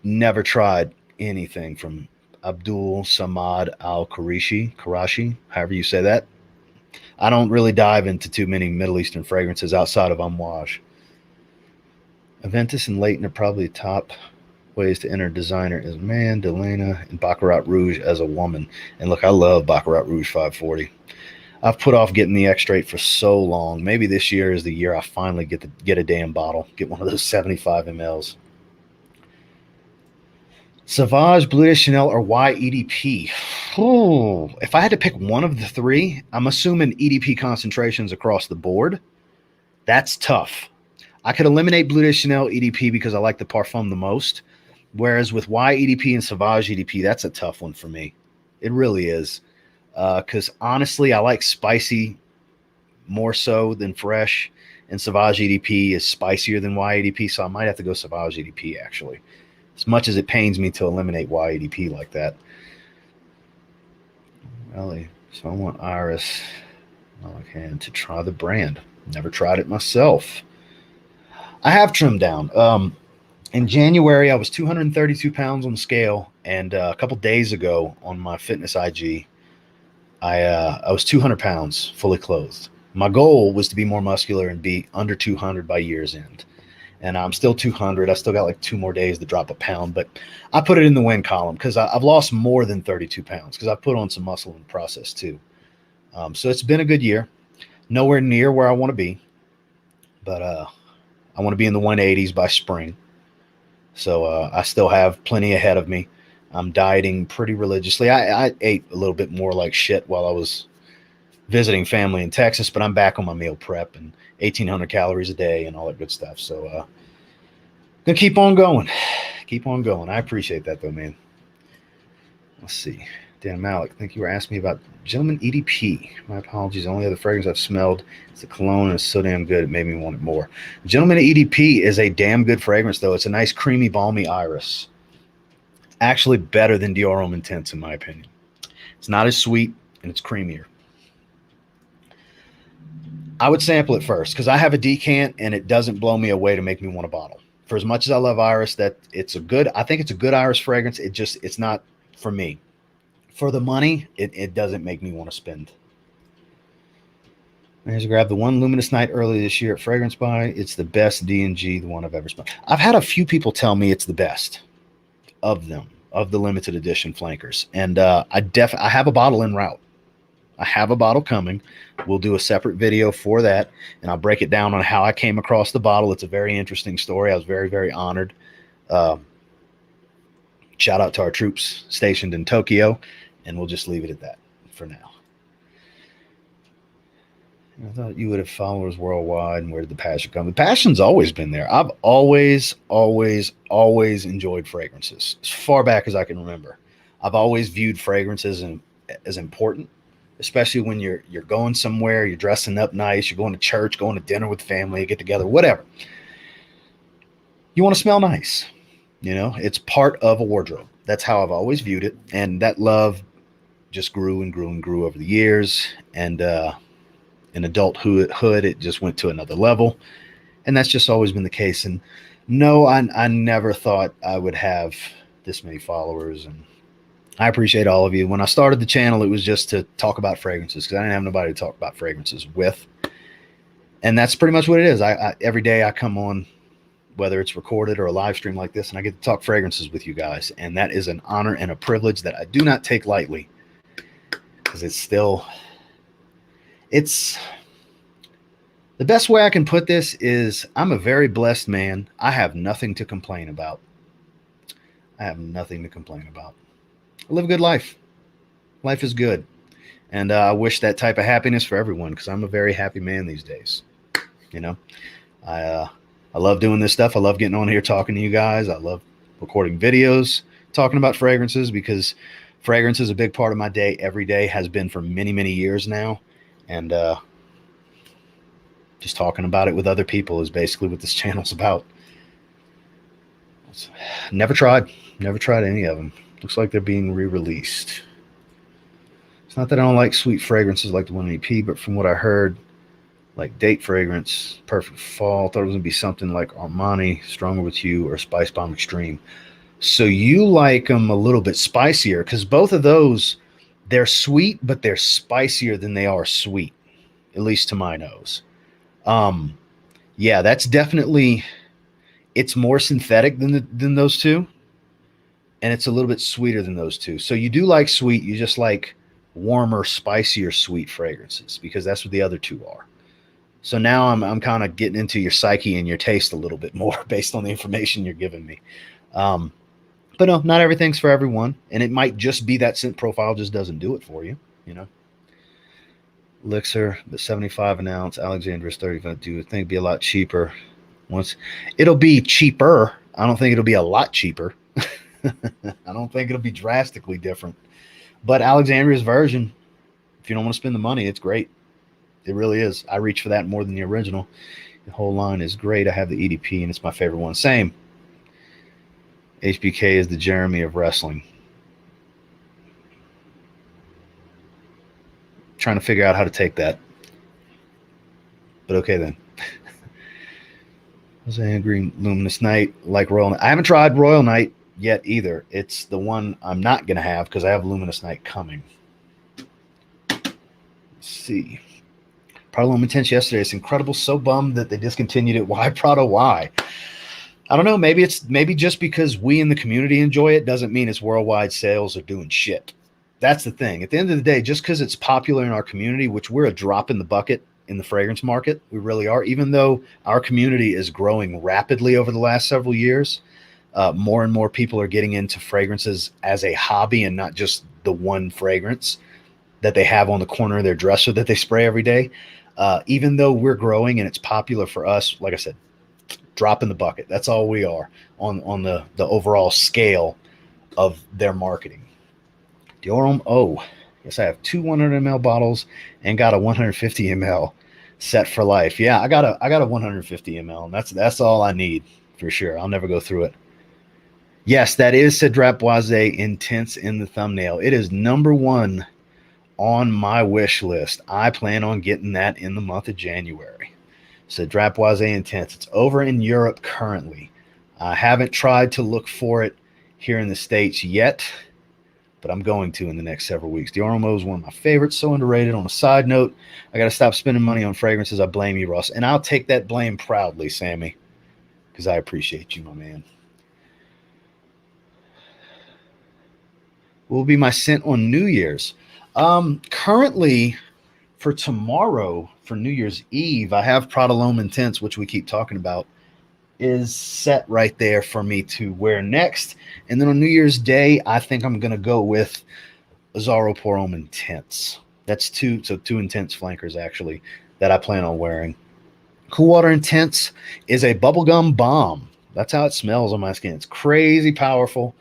Never tried anything from Abdul Samad Karashi, however you say that. I don't really dive into too many Middle Eastern fragrances outside of Amouage. Aventus and Leighton are probably top ways to enter designer as a man, Delana, and Baccarat Rouge as a woman. And look, I love Baccarat Rouge 540. I've put off getting the X-Straight for so long. Maybe this year is the year I finally get a damn bottle. Get one of those 75 mLs. Sauvage, Bleu de Chanel, or YEDP. Oh, if I had to pick one of the 3, I'm assuming EDP concentrations across the board. That's tough. I could eliminate Bleu de Chanel EDP because I like the Parfum the most. Whereas with Y EDP and Sauvage EDP, that's a tough one for me. It really is. Because honestly, I like spicy more so than fresh. And Sauvage EDP is spicier than Y EDP. So I might have to go Sauvage EDP actually. As much as it pains me to eliminate Y EDP like that. Really? So I want Iris Hand to try the brand. Never tried it myself. I have trimmed down. In January, I was 232 pounds on the scale, and a couple days ago on my fitness IG, I was 200 pounds fully clothed. My goal was to be more muscular and be under 200 by year's end. And I'm still 200. I still got like 2 more days to drop a pound, but I put it in the win column because I've lost more than 32 pounds because I put on some muscle in the process too. So it's been a good year. Nowhere near where I want to be, but I want to be in the 180s by spring. So I still have plenty ahead of me. I'm dieting pretty religiously. I ate a little bit more like shit while I was visiting family in Texas, but I'm back on my meal prep and 1,800 calories a day and all that good stuff. So gonna keep on going. Keep on going. I appreciate that though, man. Let's see. Dan Malik, I think you were asking me about Gentleman EDP. My apologies. The only other fragrance I've smelled is the cologne, and it's so damn good it made me want it more. Gentleman EDP is a damn good fragrance, though. It's a nice, creamy, balmy iris. Actually better than Dior Homme Intense, in my opinion. It's not as sweet, and it's creamier. I would sample it first, because I have a decant, and it doesn't blow me away to make me want a bottle. For as much as I love iris, I think it's a good iris fragrance. It's not for me. For the money, it doesn't make me want to spend. I just grabbed the one Luminous Night early this year at Fragrance Buy. It's the best D&G, the one I've ever smelled. I've had a few people tell me it's the best of them, of the limited edition flankers. And I have a bottle en route. I have a bottle coming. We'll do a separate video for that, and I'll break it down on how I came across the bottle. It's a very interesting story. I was very, very honored. Shout out to our troops stationed in Tokyo. And we'll just leave it at that for now. I thought you would have followers worldwide. And where did the passion come? The passion's always been there. I've always enjoyed fragrances as far back as I can remember. I've always viewed fragrances as important, especially when you're going somewhere, you're dressing up nice, you're going to church, going to dinner with family, get together, whatever. You want to smell nice. It's part of a wardrobe. That's how I've always viewed it. And that love just grew and grew and grew over the years. And in adulthood, it just went to another level. And that's just always been the case. And no, I never thought I would have this many followers. And I appreciate all of you. When I started the channel, it was just to talk about fragrances because I didn't have nobody to talk about fragrances with. And that's pretty much what it is. Every day I come on, whether it's recorded or a live stream like this, and I get to talk fragrances with you guys. And that is an honor and a privilege that I do not take lightly. Because it's the best way I can put this is I'm a very blessed man. I have nothing to complain about. I live a good life. Life is good. And I wish that type of happiness for everyone because I'm a very happy man these days. I love doing this stuff. I love getting on here talking to you guys. I love recording videos, talking about fragrances because fragrance is a big part of my day every day, has been for many, many years now. And just talking about it with other people is basically what this channel's about. Never tried any of them. Looks like they're being re-released. It's not that I don't like sweet fragrances like the one in EP, but from what I heard, like date fragrance, perfect fall, thought it was going to be something like Armani, Stronger With You, or Spice Bomb Extreme. So you like them a little bit spicier because both of those, they're sweet, but they're spicier than they are sweet, at least to my nose. Yeah, that's definitely, it's more synthetic than those two, and it's a little bit sweeter than those two. So you do like sweet, you just like warmer, spicier, sweet fragrances because that's what the other two are. So now I'm kind of getting into your psyche and your taste a little bit more based on the information you're giving me. But no, not everything's for everyone. And it might just be that scent profile just doesn't do it for you, Elixir, the 75 an ounce, Alexandra's 35. Do you think it'd be a lot cheaper Once it'll be cheaper. I don't think it'll be a lot cheaper. I don't think it'll be drastically different. But Alexandria's version, if you don't want to spend the money, it's great. It really is. I reach for that more than the original. The whole line is great. I have the EDP, and it's my favorite one. Same. HBK is the Jeremy of wrestling. Trying to figure out how to take that. But okay then. Jose Green Luminous Night, like Royal Night. I haven't tried Royal Night yet either. It's the one I'm not going to have because I have Luminous Night coming. Let's see. Parallel Intense yesterday. It's incredible. So bummed that they discontinued it. Why, Prada? Why? I don't know. Maybe just because we in the community enjoy it doesn't mean its worldwide sales are doing shit. That's the thing. At the end of the day, just because it's popular in our community, which we're a drop in the bucket in the fragrance market, we really are, even though our community is growing rapidly over the last several years. More and more people are getting into fragrances as a hobby and not just the one fragrance that they have on the corner of their dresser that they spray every day. Even though we're growing and it's popular for us, like I said, drop in the bucket. That's all we are on the overall scale of their marketing. Dior Homme. Oh, yes, I have 2 100 ml bottles and got a 150 ml set for life. Yeah, I got a 150 ml, and that's all I need for sure. I'll never go through it. Yes, that is Cedrat Boise Intense in the thumbnail. It is #1 on my wish list. I plan on getting that in the month of January. Cedrat Boise Intense. It's over in Europe currently. I haven't tried to look for it here in the States yet, but I'm going to in the next several weeks. Dior Homme is one of my favorites. So underrated. On a side note, I got to stop spending money on fragrances. I blame you, Ross. And I'll take that blame proudly, Sammy, because I appreciate you, my man. What will be my scent on New Year's? Currently, for tomorrow, for New Year's Eve, I have Prada L'Homme Intense, which we keep talking about, is set right there for me to wear next. And then on New Year's Day, I think I'm going to go with Zaharoff Pour Homme Intense. That's two intense flankers, actually, that I plan on wearing. Cool Water Intense is a bubblegum bomb. That's how it smells on my skin. It's crazy powerful.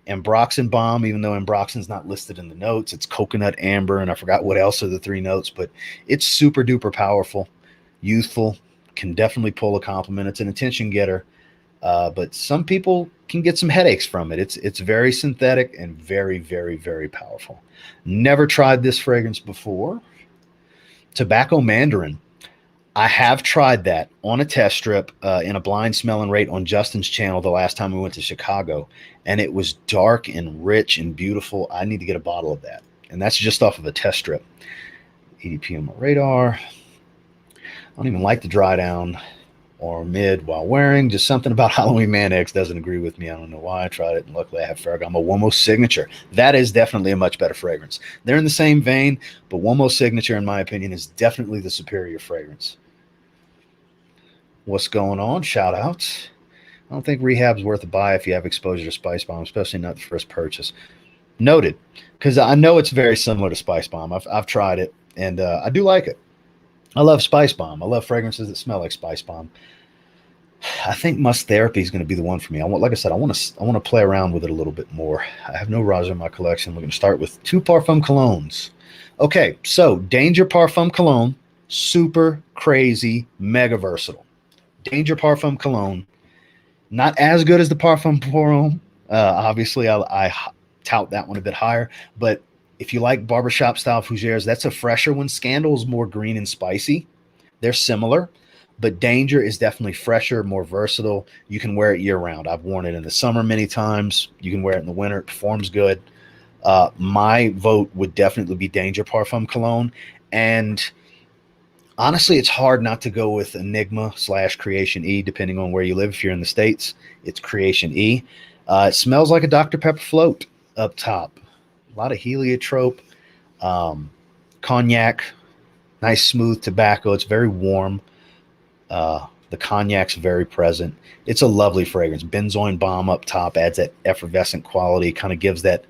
Ambroxan bomb, even though Ambroxan's not listed in the notes. It's coconut, amber, and I forgot what else are the 3 notes, but it's super duper powerful, youthful, can definitely pull a compliment. It's an attention getter, but some people can get some headaches from it. It's very synthetic and very, very, very powerful. Never tried this fragrance before. Tobacco Mandarin. I have tried that on a test strip in a blind smell and rate on Justin's channel the last time we went to Chicago, and it was dark and rich and beautiful. I need to get a bottle of that, and that's just off of a test strip. EDP on my radar. I don't even like the dry down or mid while wearing. Just something about Halloween Man X doesn't agree with me. I don't know why. I tried it, and luckily I have Ferragamo Uomo Signature. That is definitely a much better fragrance. They're in the same vein, but Uomo Signature, in my opinion, is definitely the superior fragrance. What's going on? Shout outs. I don't think Rehab's worth a buy if you have exposure to Spice Bomb, especially not the first purchase. Noted, because I know it's very similar to Spice Bomb. I've tried it, and I do like it. I love Spice Bomb. I love fragrances that smell like Spice Bomb. I think Must Therapy is going to be the one for me. Like I said, I want to play around with it a little bit more. I have no Raja in my collection. We're going to start with 2 Parfum Colognes. Okay, so Danger Parfum Cologne, super crazy, mega versatile. Danger Parfum Cologne, not as good as the Parfum Pour Homme. Obviously, I tout that one a bit higher. But if you like barbershop style fougères, that's a fresher one. Scandal is more green and spicy. They're similar, but Danger is definitely fresher, more versatile. You can wear it year round. I've worn it in the summer many times. You can wear it in the winter. It performs good. My vote would definitely be Danger Parfum Cologne. And honestly, it's hard not to go with Enigma / Creation E, depending on where you live. If you're in the States, it's Creation E. It smells like a Dr. Pepper float up top. A lot of heliotrope, cognac, nice smooth tobacco. It's very warm. The cognac's very present. It's a lovely fragrance. Benzoin bomb up top adds that effervescent quality, kind of gives that,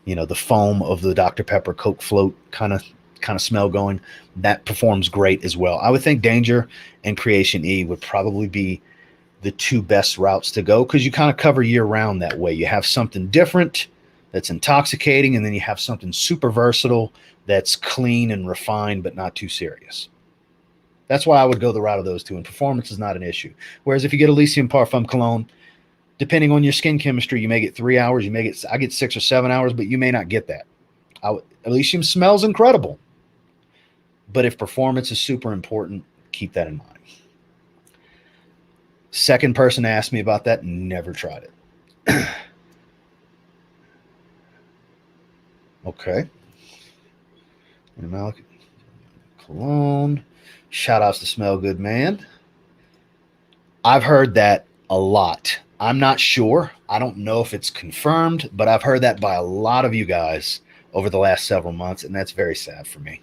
the foam of the Dr. Pepper Coke float kind of smell going. That performs great as well. I would think Danger and Creation E would probably be the two best routes to go, because you kind of cover year round that way. You have something different that's intoxicating, and then you have something super versatile that's clean and refined but not too serious. That's why I would go the route of those two, and performance is not an issue. Whereas if you get Elysium Parfum Cologne, depending on your skin chemistry, you may get 3 hours, I get 6 or 7 hours, but you may not get that. Elysium smells incredible, but if performance is super important, keep that in mind. Second person asked me about that, never tried it. Okay. Cologne. Shout outs to Smell Good Man. I've heard that a lot. I'm not sure. I don't know if it's confirmed, but I've heard that by a lot of you guys over the last several months, and that's very sad for me.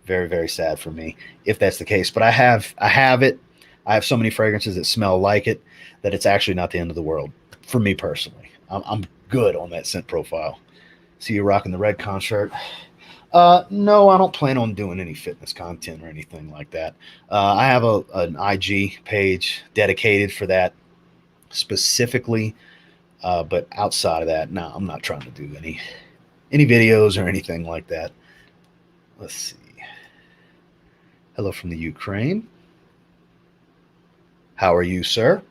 Very, very sad for me if that's the case. But I have it. I have so many fragrances that smell like it that it's actually not the end of the world for me personally. I'm good on that scent profile. See you rocking the red concert. No, I don't plan on doing any fitness content or anything like that. I have an IG page dedicated for that specifically. But outside of that, no, I'm not trying to do any videos or anything like that. Let's see. Hello from the Ukraine. How are you, sir?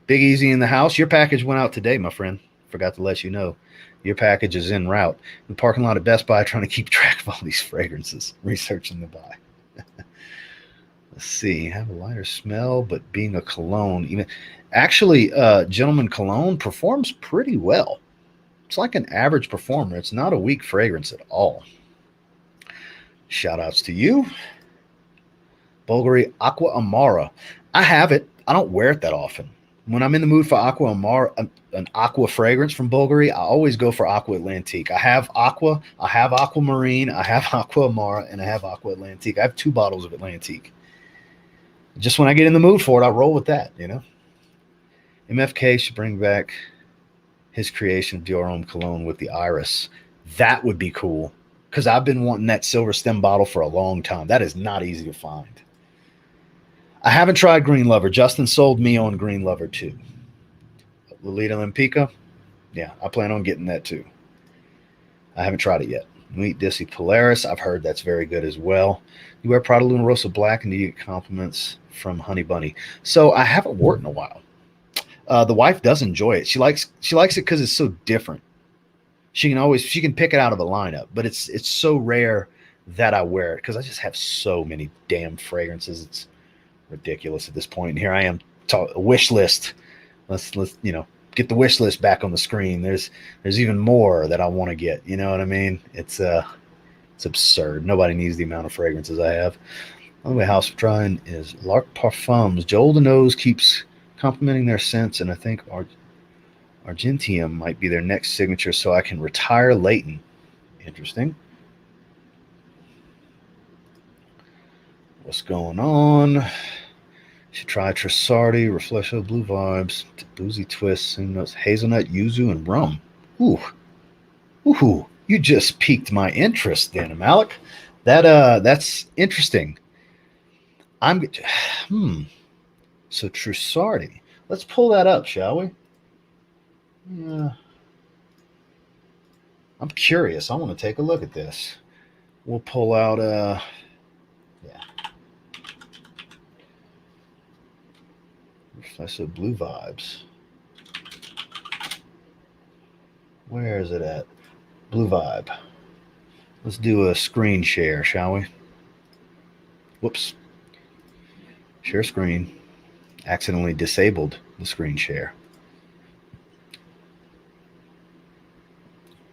Big Easy in the house. Your package went out today, my friend. Forgot to let you know. Your package is en route. In the parking lot at Best Buy, trying to keep track of all these fragrances, researching the buy. Let's see. Have a lighter smell, but being a cologne, even actually, Gentleman Cologne performs pretty well. It's like an average performer. It's not a weak fragrance at all. Shout outs to you. Bulgari Aqua Amara. I have it. I don't wear it that often. When I'm in the mood for Aqua Amara, an aqua fragrance from Bulgari, I always go for Aqua Atlantique. I have Aqua, I have Aquamarine, I have Aqua Amara, and I have Aqua Atlantique. I have 2 bottles of Atlantique. Just when I get in the mood for it, I roll with that, you know. MFK should bring back his creation of Dior Homme Cologne with the iris. That would be cool, because I've been wanting that silver stem bottle for a long time. That is not easy to find. I haven't tried Green Lover. Justin sold me on Green Lover too. Lolita Limpica, yeah, I plan on getting that too. I haven't tried it yet. Nuit Dissy Polaris, I've heard that's very good as well. You wear Prada Luna Rosa Black and you get compliments from Honey Bunny. So I haven't worn it in a while. The wife does enjoy it. She likes it because it's so different. She can pick it out of a lineup, but it's so rare that I wear it because I just have so many damn fragrances. It's ridiculous at this point. And here I am, a wish list. Let's get the wish list back on the screen. There's even more that I want to get. You know what I mean? It's absurd. Nobody needs the amount of fragrances I have. Only house we're trying is L'Arc Parfums. Joel the Nose keeps complimenting their scents, and I think Argentium might be their next signature, so I can retire Leighton. Interesting. What's going on? Should try Trissardi, Reflection Blue Vibes, Boozy Twist, Hazelnut, Yuzu, and Rum. Ooh. You just piqued my interest, Dan Malik. That's interesting. So Trissardi. Let's pull that up, shall we? Yeah. I'm curious. I want to take a look at this. We'll pull out Reflexive Blue Vibes. Where is it at? Blue Vibe. Let's do a screen share, shall we? Whoops. Share screen. Accidentally disabled the screen share.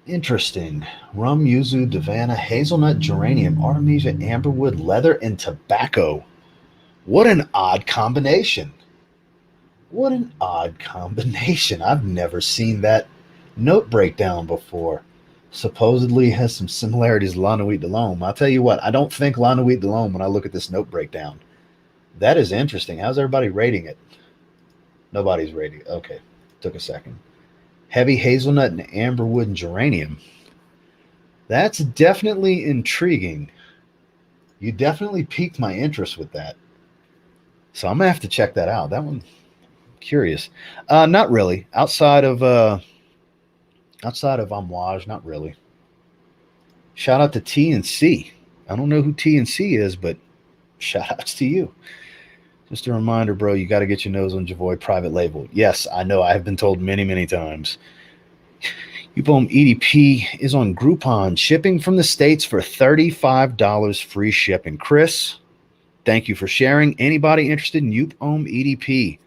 Interesting. Rum, yuzu, Davana, hazelnut, geranium, artemisia, amberwood, leather, and tobacco. What an odd combination. What an odd combination. I've never seen that note breakdown before. Supposedly has some similarities to La Nuit de l'Homme. I'll tell you what, I don't think La Nuit de l'Homme when I look at this note breakdown. That is interesting. How's everybody rating it? Nobody's rating it. Okay, took a second. Heavy hazelnut and amberwood and geranium. That's definitely intriguing. You definitely piqued my interest with that. So I'm going to have to check that out. That one, Curious. Not really. Outside of Amouage, not really. Shout out to T&C. I don't know who T&C is, but shout outs to you. Just a reminder, bro, you got to get your nose on Javoy private label. Yes, I know. I have been told many, many times. Homme EDP is on Groupon, shipping from the States for $35 free shipping. Chris, thank you for sharing. Anybody interested in Homme EDP?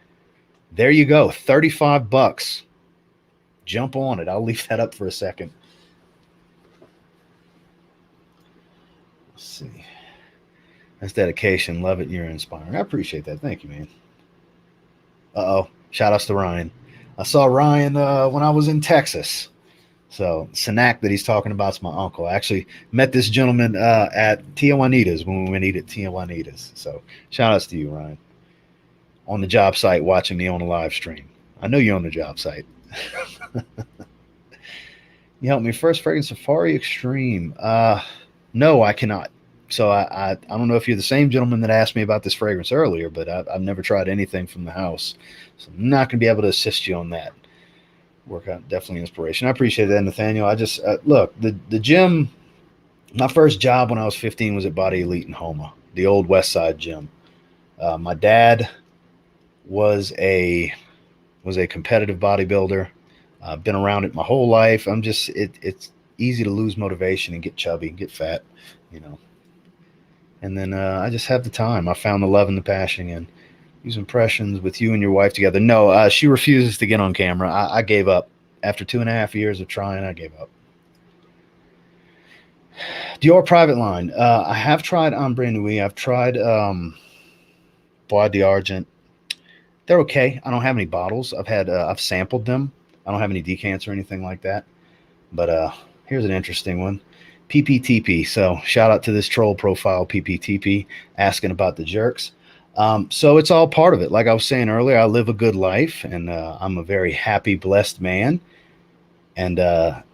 There you go, $35. Jump on it. I'll leave that up for a second. Let's see. That's dedication. Love it. You're inspiring. I appreciate that. Thank you, man. Uh-oh. Shout outs to Ryan. I saw Ryan when I was in Texas. So Sanak that he's talking about is my uncle. I actually met this gentleman at Tia Juanita's when we went to eat at Tia Juanita's. So shout outs to you, Ryan. On the job site watching me on a live stream. I know you're on the job site. You helped me first fragrance Safari Extreme. No, I cannot. So I don't know if you're the same gentleman that asked me about this fragrance earlier, but I've never tried anything from the house. So I'm not going to be able to assist you on that. Workout, definitely inspiration. I appreciate that, Nathaniel. I just, look, the gym, my first job when I was 15 was at Body Elite in Homme, the old West Side gym. My dad was a competitive bodybuilder. I've been around it my whole life. I'm just, it's easy to lose motivation and get chubby and get fat, you know. And then I just have the time. I found the love and the passion again. Use impressions with you and your wife together. No, she refuses to get on camera. I gave up. After 2.5 years of trying, I gave up. Dior private line. I have tried Ombre Nuit. I've tried Bois d'Argent. They're okay. I don't have any bottles. I've sampled them. I don't have any decants or anything like that. But here's an interesting one. PPTP. So shout out to this troll profile, PPTP, asking about the jerks. So it's all part of it. Like I was saying earlier, I live a good life, and I'm a very happy, blessed man. And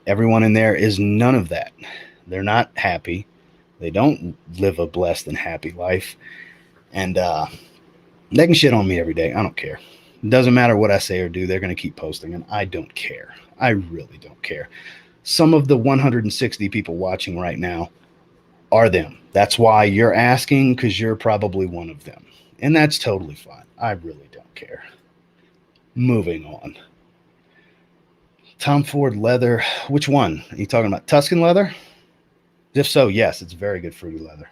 everyone in there is none of that. They're not happy. They don't live a blessed and happy life. And they can shit on me every day. I don't care. It doesn't matter what I say or do. They're going to keep posting, and I don't care. I really don't care. Some of the 160 people watching right now are them. That's why you're asking, because you're probably one of them. And that's totally fine. I really don't care. Moving on. Tom Ford leather. Which one? Are you talking about Tuscan leather? If so, yes, it's very good fruity leather.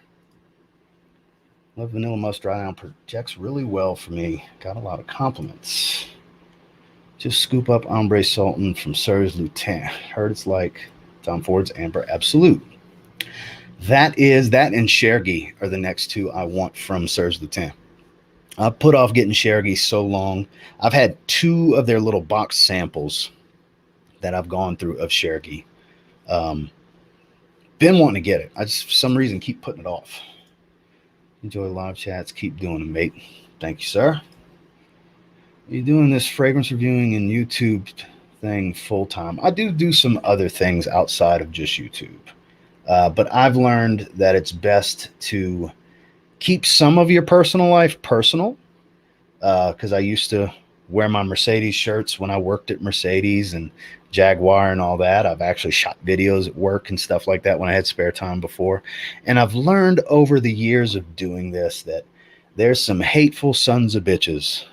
Love Vanilla Musk Dry Down. Projects really well for me. Got a lot of compliments. Just scoop up Ombre Sultan from Sirs Lutin. Heard it's like Tom Ford's Amber Absolute. That and Chergy are the next two I want from Sirs Lutin. I put off getting Chergy so long. I've had 2 of their little box samples that I've gone through of Chergy. Been wanting to get it. I just, for some reason, keep putting it off. Enjoy live chats. Keep doing them, mate. Thank you, sir. You're doing this fragrance reviewing and YouTube thing full time. I do some other things outside of just YouTube. But I've learned that it's best to keep some of your personal life personal, because I used to wear my Mercedes shirts when I worked at Mercedes and Jaguar and all that. I've actually shot videos at work and stuff like that when I had spare time before. And I've learned over the years of doing this that there's some hateful sons of bitches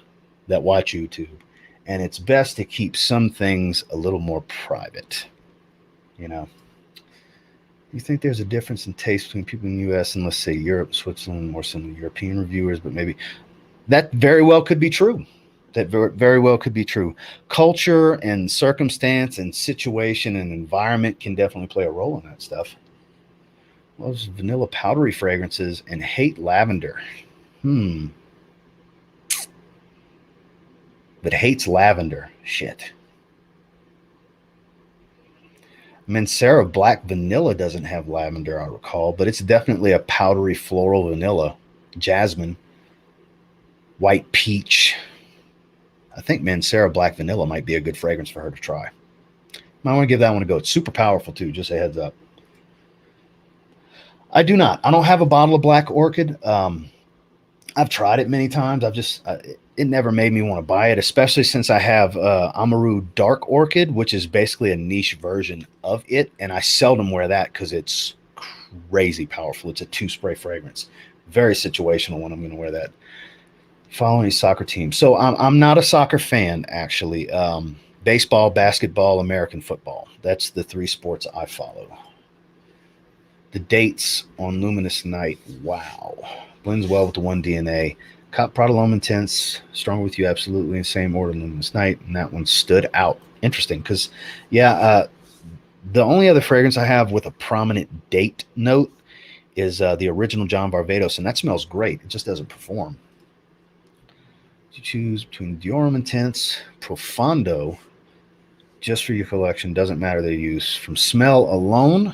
that watch YouTube. And it's best to keep some things a little more private, you know. You think there's a difference in taste between people in the U.S. and, let's say, Europe, Switzerland, more similar to European reviewers, but maybe that very well could be true. That very well could be true. Culture and circumstance and situation and environment can definitely play a role in that stuff. Loves vanilla powdery fragrances and hate lavender. But hates lavender. Shit. Mancera Black Vanilla doesn't have lavender, I recall, but it's definitely a powdery floral vanilla. Jasmine. White peach. I think Mancera Black Vanilla might be a good fragrance for her to try. Might want to give that one a go. It's super powerful, too. Just a heads up. I do not. I don't have a bottle of Black Orchid. I I've tried it many times. It never made me want to buy it, especially since I have Amaru Dark Orchid, which is basically a niche version of it. And I seldom wear that because it's crazy powerful. It's a 2-spray fragrance. Very situational when I'm going to wear that. Following soccer team. So I'm not a soccer fan, actually. Baseball, basketball, American football. That's the 3 sports I follow. The dates on Luminous Night. Wow. Blends well with the 1 DNA. Cop Prodalome Intense. Stronger with You, absolutely. In the same order, Luminous Night. And that one stood out. Interesting. Because, yeah, the only other fragrance I have with a prominent date note is the original John Varvatos. And that smells great. It just doesn't perform. You choose between Diorum Intense, Profondo, just for your collection. Doesn't matter their use. From smell alone,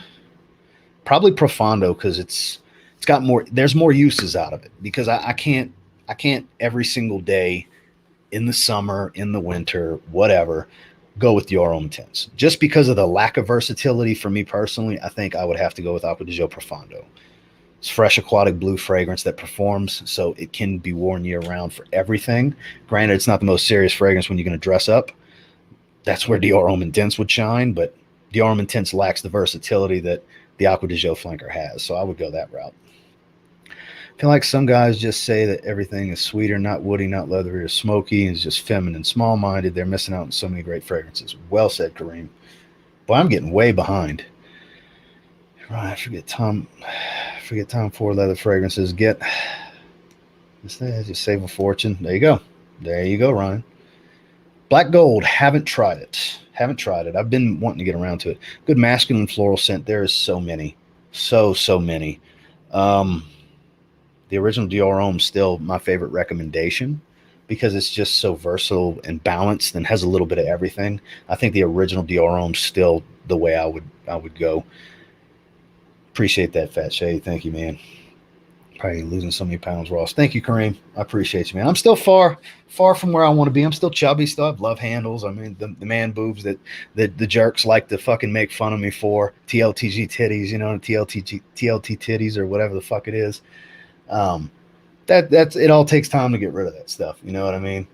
probably Profondo, because it's got more. There's more uses out of it, because I can't every single day in the summer, in the winter, whatever, go with Diorum Intense. Just because of the lack of versatility for me personally, I think I would have to go with Acqua di Gio Profondo. It's fresh aquatic blue fragrance that performs, so it can be worn year-round for everything. Granted, it's not the most serious fragrance when you're going to dress up. That's where Diorum Intense would shine, but Diorum Intense lacks the versatility that the Acqua di Gio flanker has, so I would go that route. I feel like some guys just say that everything is sweeter, not woody, not leathery or smoky, and is just feminine, small-minded. They're missing out on so many great fragrances. Well said, Kareem. Boy, I'm getting way behind. Right, forget Tom Ford leather fragrances. Get this thing, just save a fortune. There you go. There you go, Ryan. Black Gold, haven't tried it. I've been wanting to get around to it. Good masculine floral scent. There is so many. So many. The original Dior Homme still my favorite recommendation because it's just so versatile and balanced and has a little bit of everything. I think the original Dior Homme still the way I would go. Appreciate that, Fat Shade. Thank you, man. Probably losing so many pounds, Ross. Thank you, Kareem. I appreciate you, man. I'm still far from where I want to be. I'm still chubby. Still have love handles. I mean, the man boobs that the jerks like to fucking make fun of me for. TLTG titties, you know, TLT titties or whatever the fuck it is. That's it. All takes time to get rid of that stuff. You know what I mean?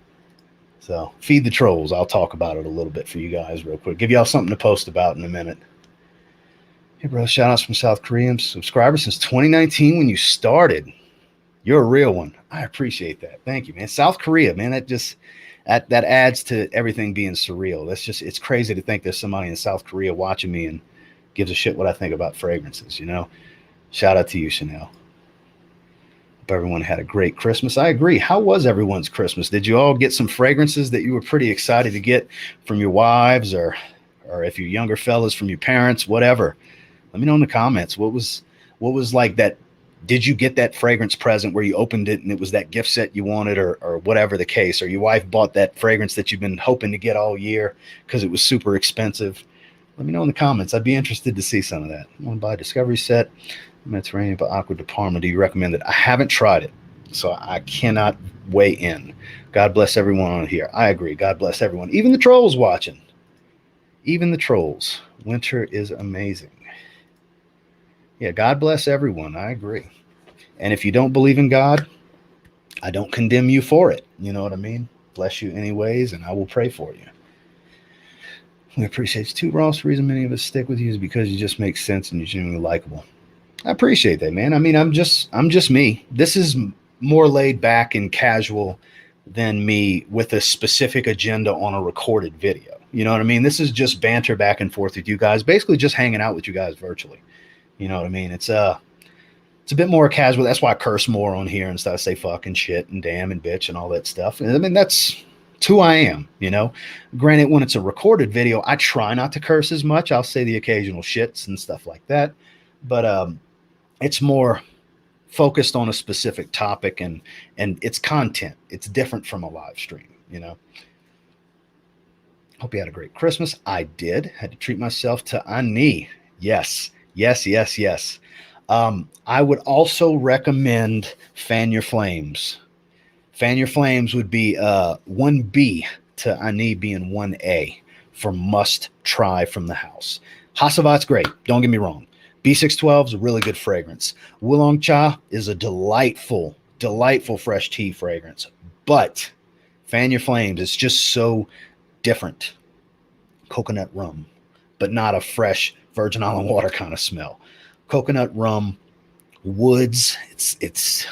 So feed the trolls. I'll talk about it a little bit for you guys real quick. Give y'all something to post about in a minute. Hey, bro, shout outs from South Korean subscriber since 2019 when you started. You're a real one. I appreciate that. Thank you, man. South Korea, man, that adds to everything being surreal. It's crazy to think there's somebody in South Korea watching me and gives a shit what I think about fragrances, you know? Shout out to you, Chanel. Hope everyone had a great Christmas. I agree. How was everyone's Christmas? Did you all get some fragrances that you were pretty excited to get from your wives or if you're younger fellas from your parents, whatever? Let me know in the comments. What was like that? Did you get that fragrance present where you opened it and it was that gift set you wanted or whatever the case, or your wife bought that fragrance that you've been hoping to get all year because it was super expensive? Let me know in the comments. I'd be interested to see some of that. I want to buy a Discovery set. Mediterranean by Acqua di Parma. Do you recommend it? I haven't tried it, so I cannot weigh in. God bless everyone on here. I agree. God bless everyone. Even the trolls watching. Even the trolls. Winter is amazing. Yeah, God bless everyone. I agree. And if you don't believe in God, I don't condemn you for it. You know what I mean? Bless you anyways, and I will pray for you. We appreciate you too, Ross. The reason many of us stick with you is because you just make sense and you're genuinely likable. I appreciate that, man. I mean, I'm just me. This is more laid back and casual than me with a specific agenda on a recorded video. You know what I mean? This is just banter back and forth with you guys, basically just hanging out with you guys virtually. You know what I mean? It's a bit more casual. That's why I curse more on here and stuff. I say fucking shit and damn and bitch and all that stuff. And I mean, that's who I am, you know? Granted, when it's a recorded video, I try not to curse as much. I'll say the occasional shits and stuff like that. But it's more focused on a specific topic and it's content. It's different from a live stream, you know? Hope you had a great Christmas. I did. Had to treat myself to Ani. Yes. I would also recommend Fan Your Flames. Fan Your Flames would be 1B to Ani being 1A for must try from the house. Hasavat's great. Don't get me wrong. B612 is a really good fragrance. Wulong Cha is a delightful delightful fresh tea fragrance. But fan your flames. It's just so different. Coconut rum, but not a fresh Virgin Island water kind of smell. Coconut rum, woods. It's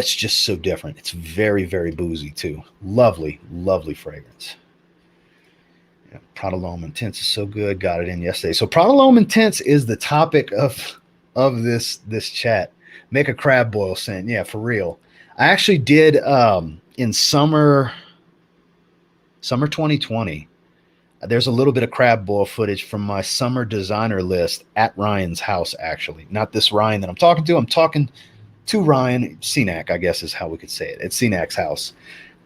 just so different. It's very, very boozy too. Lovely, lovely fragrance. Yeah, Prada L'Homme Intense is so good. Got it in yesterday. So Prada L'Homme Intense is the topic of this chat. Make a crab boil scent. Yeah, for real. I actually did in summer 2020. There's a little bit of crab boil footage from my summer designer list at Ryan's house, actually. Not this Ryan that I'm talking to. I'm talking to Ryan Cenac, I guess is how we could say it. At Cenac's house,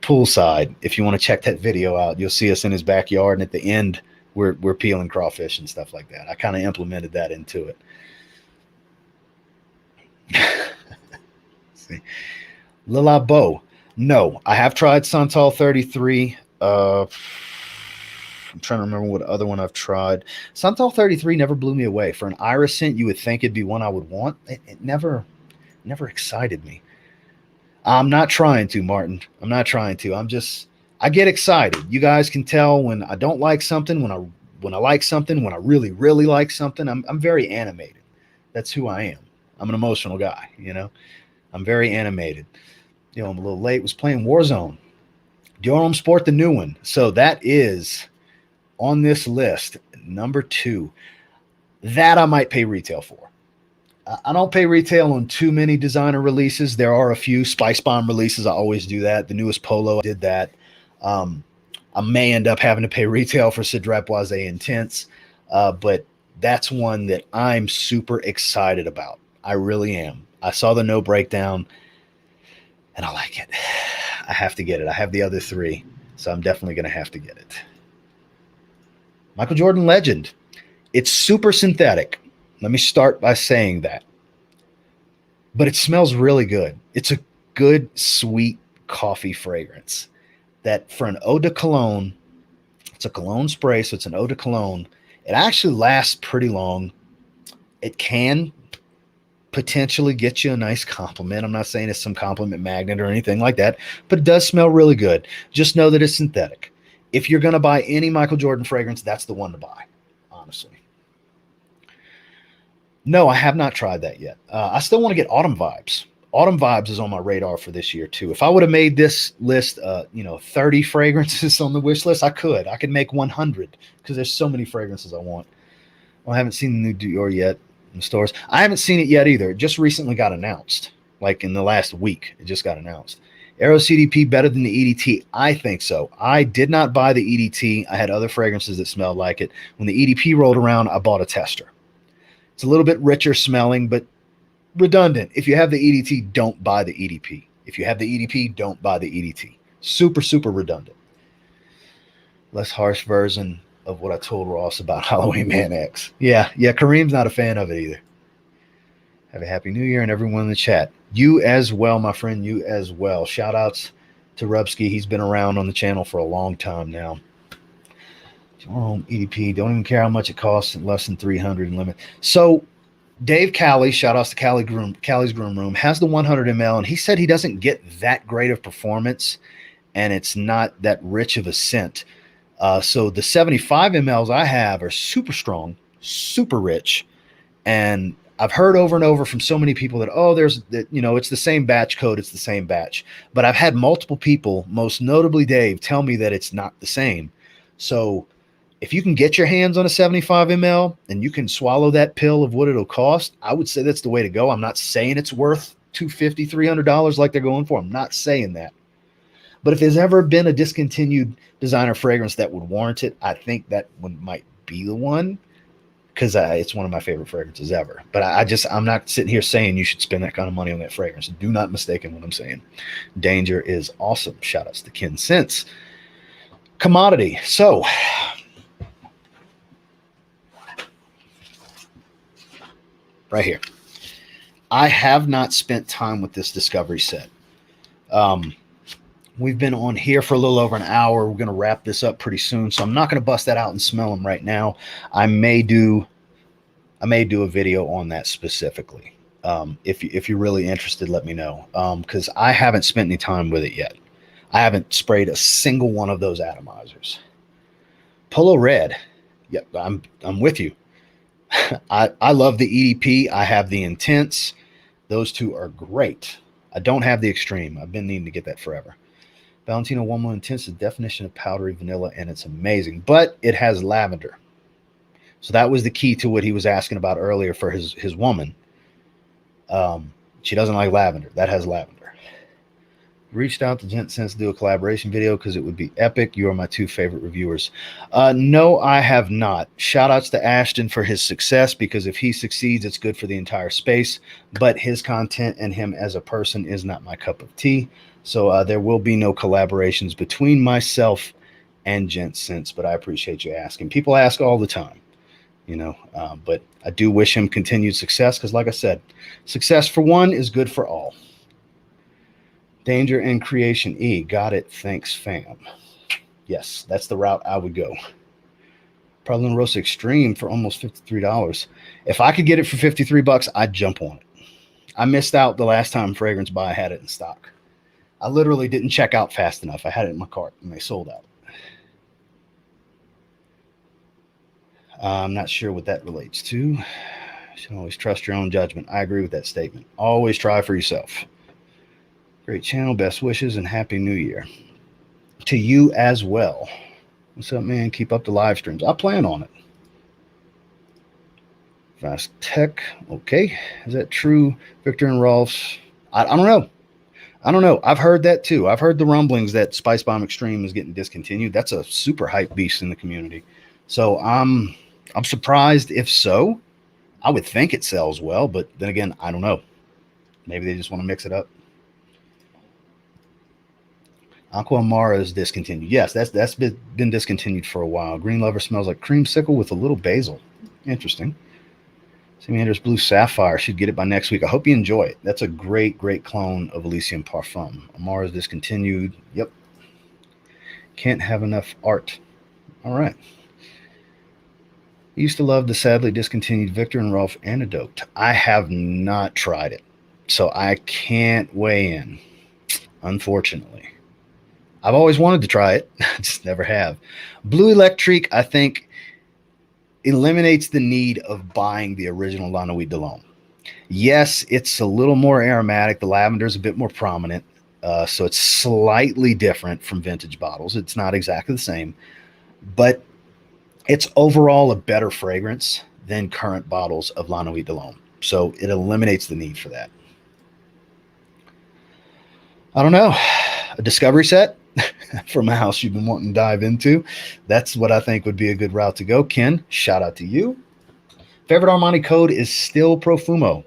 poolside. If you want to check that video out, you'll see us in his backyard. And at the end, we're peeling crawfish and stuff like that. I kind of implemented that into it. See. Lila Beau. No, I have tried Santal 33. I'm trying to remember what other one I've tried. Santal 33 never blew me away. For an iris scent, you would think it'd be one I would want. It never excited me. I'm not trying to, Martin. I'm not trying to. I get excited. You guys can tell when I don't like something, when I like something, when I really, really like something. I'm very animated. That's who I am. I'm an emotional guy, you know. I'm very animated. You know, I'm a little late. Was playing Warzone. Dior Homme Sport, the new one. So that is on this list, number 2, that I might pay retail for. I don't pay retail on too many designer releases. There are a few Spice Bomb releases. I always do that. The newest Polo, I did that. I may end up having to pay retail for Cedrat Boisé Intense, but that's one that I'm super excited about. I really am. I saw the no breakdown, and I like it. I have to get it. I have the other 3, so I'm definitely going to have to get it. Michael Jordan Legend. It's super synthetic. Let me start by saying that. But it smells really good. It's a good, sweet coffee fragrance that for an eau de cologne, it's a cologne spray, so it's an eau de cologne. It actually lasts pretty long. It can potentially get you a nice compliment. I'm not saying it's some compliment magnet or anything like that, but it does smell really good. Just know that it's synthetic. If you're going to buy any Michael Jordan fragrance, that's the one to buy, honestly. No, I have not tried that yet. I still want to get Autumn Vibes. Autumn Vibes is on my radar for this year too. If I would have made this list, 30 fragrances on the wish list, I could make 100 because there's so many fragrances I want. Well, I haven't seen the new Dior yet in the stores. I haven't seen it yet either. It just recently got announced, like in the last week. It just got announced. Aero CDP better than the EDT? I think so. I did not buy the EDT. I had other fragrances that smelled like it. When the EDP rolled around, I bought a tester. It's a little bit richer smelling, but redundant. If you have the EDT, don't buy the EDP. If you have the EDP, don't buy the EDT. Super, super redundant. Less harsh version of what I told Ross about Halloween Man X. Yeah, Kareem's not a fan of it either. Have a happy new year and everyone in the chat. You as well, my friend, you as well. Shout outs to Rubsky. He's been around on the channel for a long time now. EDP, don't even care how much it costs, less than 300 in limit. So Dave Cali, shout outs to Cali's Groom Room, has the 100 ml, and he said he doesn't get that great of performance, and it's not that rich of a scent. So the 75 mLs I have are super strong, super rich, and I've heard over and over from so many people that, it's the same batch code, it's the same batch. But I've had multiple people, most notably Dave, tell me that it's not the same. So if you can get your hands on a 75 ml and you can swallow that pill of what it'll cost, I would say that's the way to go. I'm not saying it's worth $250, $300 like they're going for. I'm not saying that. But if there's ever been a discontinued designer fragrance that would warrant it, I think that one might be the one, because it's one of my favorite fragrances ever. But I'm not sitting here saying you should spend that kind of money on that fragrance. Do not mistake what I'm saying. Danger is awesome. Shout outs to Ken Sense. Commodity. So right here, I have not spent time with this discovery set. We've been on here for a little over an hour. We're going to wrap this up pretty soon, so I'm not going to bust that out and smell them right now. I may do a video on that specifically. If you're really interested, let me know. Because I haven't spent any time with it yet. I haven't sprayed a single one of those atomizers. Polo Red. Yep, I'm with you. I love the EDP. I have the Intense. Those two are great. I don't have the Extreme. I've been needing to get that forever. Valentino 1 Intense is the definition of powdery vanilla, and it's amazing. But it has lavender. So that was the key to what he was asking about earlier for his woman. She doesn't like lavender. That has lavender. Reached out to Gent Sense to do a collaboration video because it would be epic. You are my two favorite reviewers. No, I have not. Shout outs to Ashton for his success, because if he succeeds, it's good for the entire space. But his content and him as a person is not my cup of tea. So there will be no collaborations between myself and Gent Sense, but I appreciate you asking. People ask all the time, you know, but I do wish him continued success because, like I said, success for one is good for all. Danger and Creation E. Got it. Thanks, fam. Yes, that's the route I would go. Prowler Rosa Extreme for almost $53. If I could get it for $53, I'd jump on it. I missed out the last time Fragrance Buy had it in stock. I literally didn't check out fast enough. I had it in my cart and they sold out. I'm not sure what that relates to. You should always trust your own judgment. I agree with that statement. Always try for yourself. Great channel, best wishes, and Happy New Year. To you as well. What's up, man? Keep up the live streams. I plan on it. Fast Tech. Okay. Is that true? Victor and Rolf's. I don't know. I don't know. I've heard that too. I've heard the rumblings that Spice Bomb Extreme is getting discontinued. That's a super hype beast in the community. So I'm surprised if so. I would think it sells well, but then again, I don't know. Maybe they just want to mix it up. Aqua Amara is discontinued. Yes, that's been discontinued for a while. Green Lover smells like creamsicle with a little basil. Interesting. Samander's Blue Sapphire. Should get it by next week. I hope you enjoy it. That's a great, great clone of Elysium Parfum. Amara is discontinued. Yep. Can't have enough art. All right. I used to love the sadly discontinued Victor and Rolf Antidote. I have not tried it, so I can't weigh in, unfortunately. I've always wanted to try it. I just never have. Blue Electrique, I think, eliminates the need of buying the original La Nuit de l'Homme. Yes, it's a little more aromatic. The lavender is a bit more prominent, so it's slightly different from vintage bottles. It's not exactly the same, but it's overall a better fragrance than current bottles of La Nuit de l'Homme. So it eliminates the need for that. I don't know. A discovery set from a house you've been wanting to dive into. That's what I think would be a good route to go. Ken, shout out to you. Favorite Armani code is still Profumo.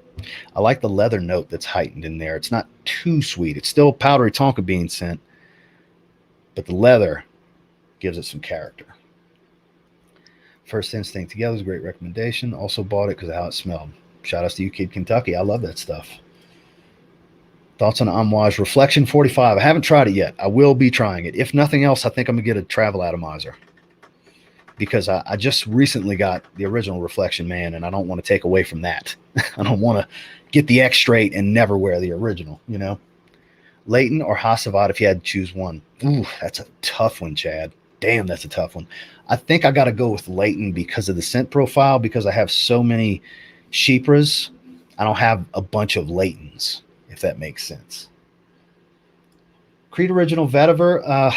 I like the leather note that's heightened in there. It's not too sweet. It's still powdery tonka bean scent, but the leather gives it some character. First Instinct Together is a great recommendation. Also bought it because of how it smelled. Shout out to you, Kid Kentucky. I love that stuff. Thoughts on Amouage Reflection 45. I haven't tried it yet. I will be trying it. If nothing else, I think I'm going to get a travel atomizer because I just recently got the original Reflection Man, and I don't want to take away from that. I don't want to get the X straight and never wear the original, you know. Leighton or Hasselblad if you had to choose one. Ooh, that's a tough one, Chad. Damn, that's a tough one. I think I got to go with Leighton because of the scent profile, because I have so many Chypres. I don't have a bunch of Leightons, if that makes sense. Creed Original Vetiver.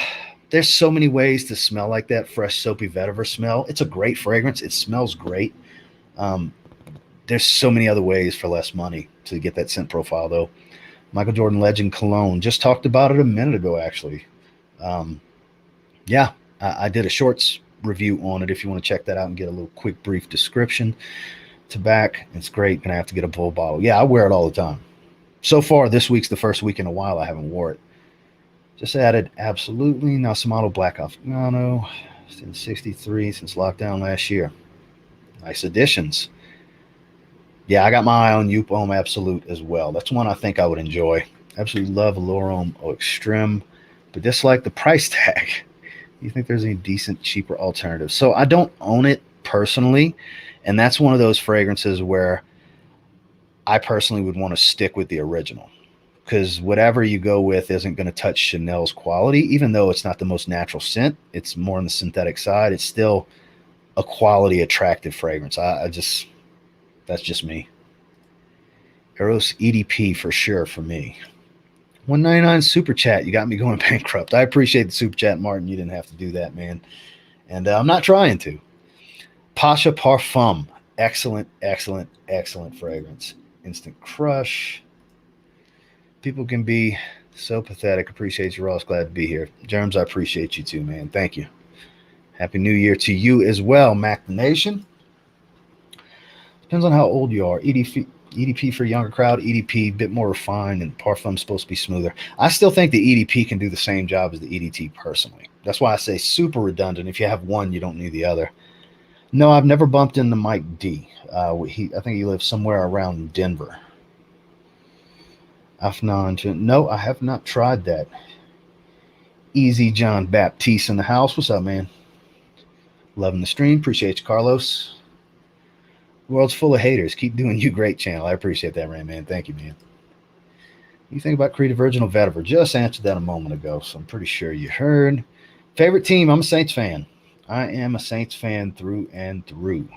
There's so many ways to smell like that fresh, soapy vetiver smell. It's a great fragrance. It smells great. There's so many other ways for less money to get that scent profile, though. Michael Jordan Legend Cologne. Just talked about it a minute ago, actually. Yeah, I did a shorts review on it if you want to check that out and get a little quick, brief description to back. It's great. Gonna have to get a full bottle. Yeah, I wear it all the time. So far, this week's the first week in a while I haven't wore it. Just added Absolutely. Now Samato Black Afghano. Since 63 since lockdown last year. Nice additions. Yeah, I got my eye on Youp Homme Absolute as well. That's one I think I would enjoy. Absolutely love L'Homme Eau Extreme, but dislike the price tag. You think there's any decent, cheaper alternatives? So I don't own it personally, and that's one of those fragrances where I personally would want to stick with the original, because whatever you go with isn't going to touch Chanel's quality. Even though it's not the most natural scent, it's more on the synthetic side. It's still a quality, attractive fragrance. That's just me. Eros EDP for sure for me. 199 super chat. You got me going bankrupt. I appreciate the super chat, Martin. You didn't have to do that, man. And I'm not trying to. Pasha Parfum. Excellent, excellent, excellent fragrance. Instant crush. People can be so pathetic. Appreciate you, Ross. Glad to be here. Germs, I appreciate you too, man. Thank you. Happy New Year to you as well, Mac the Nation. Depends on how old you are. EDP for a younger crowd, EDP a bit more refined, and Parfum's supposed to be smoother. I still think the EDP can do the same job as the EDT personally. That's why I say super redundant. If you have one, you don't need the other. No, I've never bumped into Mike D. I think he lives somewhere around Denver. Afnan, no, I have not tried that. Easy John Baptiste in the house. What's up, man? Loving the stream. Appreciate you, Carlos. The world's full of haters. Keep doing you great, channel. I appreciate that, Rain Man. Thank you, man. You think about Creed Virginal Vetiver? Just answered that a moment ago, so I'm pretty sure you heard. Favorite team? I'm a Saints fan. I am a Saints fan through and through.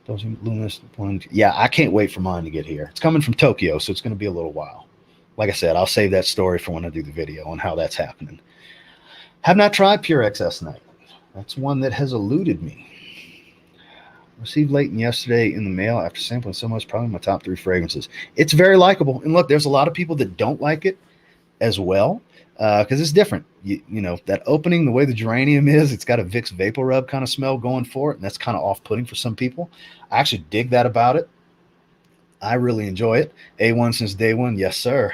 Those luminous ones. Yeah, I can't wait for mine to get here. It's coming from Tokyo, so it's going to be a little while. Like I said, I'll save that story for when I do the video on how that's happening. Have not tried Pure XS Night. That's one that has eluded me. Received late and yesterday in the mail after sampling so much. Probably my top 3 fragrances. It's very likable. And look, there's a lot of people that don't like it as well because it's different. You know, that opening, the way the geranium is, it's got a Vicks Vapor Rub kind of smell going for it. And that's kind of off-putting for some people. I actually dig that about it. I really enjoy it. A1 since day one. Yes, sir.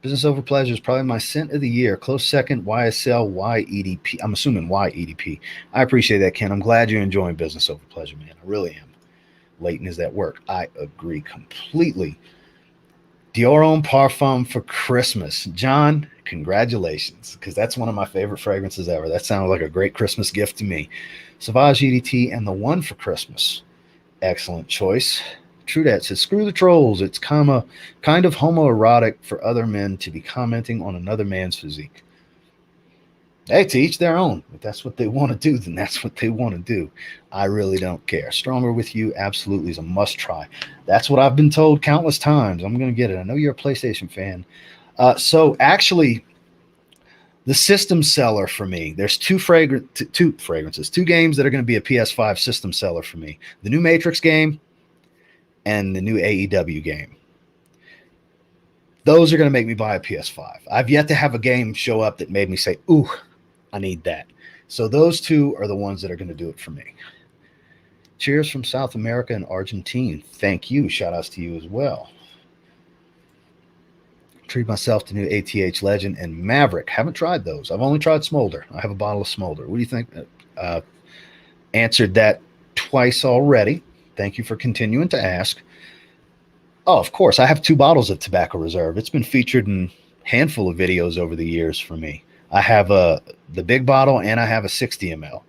Business Over Pleasure is probably my scent of the year. Close second, YSL, YEDP. I'm assuming YEDP. I appreciate that, Ken. I'm glad you're enjoying Business Over Pleasure, man. I really am. Leighton is at work. I agree completely. Dior Homme Parfum for Christmas. John, congratulations, because that's one of my favorite fragrances ever. That sounded like a great Christmas gift to me. Sauvage EDT and the one for Christmas. Excellent choice. Trudette says, screw the trolls. It's kind of homoerotic for other men to be commenting on another man's physique. Hey, to each their own. If that's what they want to do, then that's what they want to do. I really don't care. Stronger with You absolutely is a must try. That's what I've been told countless times. I'm going to get it. I know you're a PlayStation fan. So actually, the system seller for me, there's two fragrances, 2 games that are going to be a PS5 system seller for me. The new Matrix game and the new AEW game. Those are going to make me buy a PS5. I've yet to have a game show up that made me say, ooh, I need that. So those 2 are the ones that are going to do it for me. Cheers from South America and Argentina. Thank you. Shout outs to you as well. Treat myself to new ATH Legend and Maverick. Haven't tried those. I've only tried Smolder. I have a bottle of Smolder. What do you think? Answered that twice already. Thank you for continuing to ask. Oh, of course. I have 2 bottles of Tobacco Reserve. It's been featured in a handful of videos over the years for me. I have the big bottle and I have a 60 ml.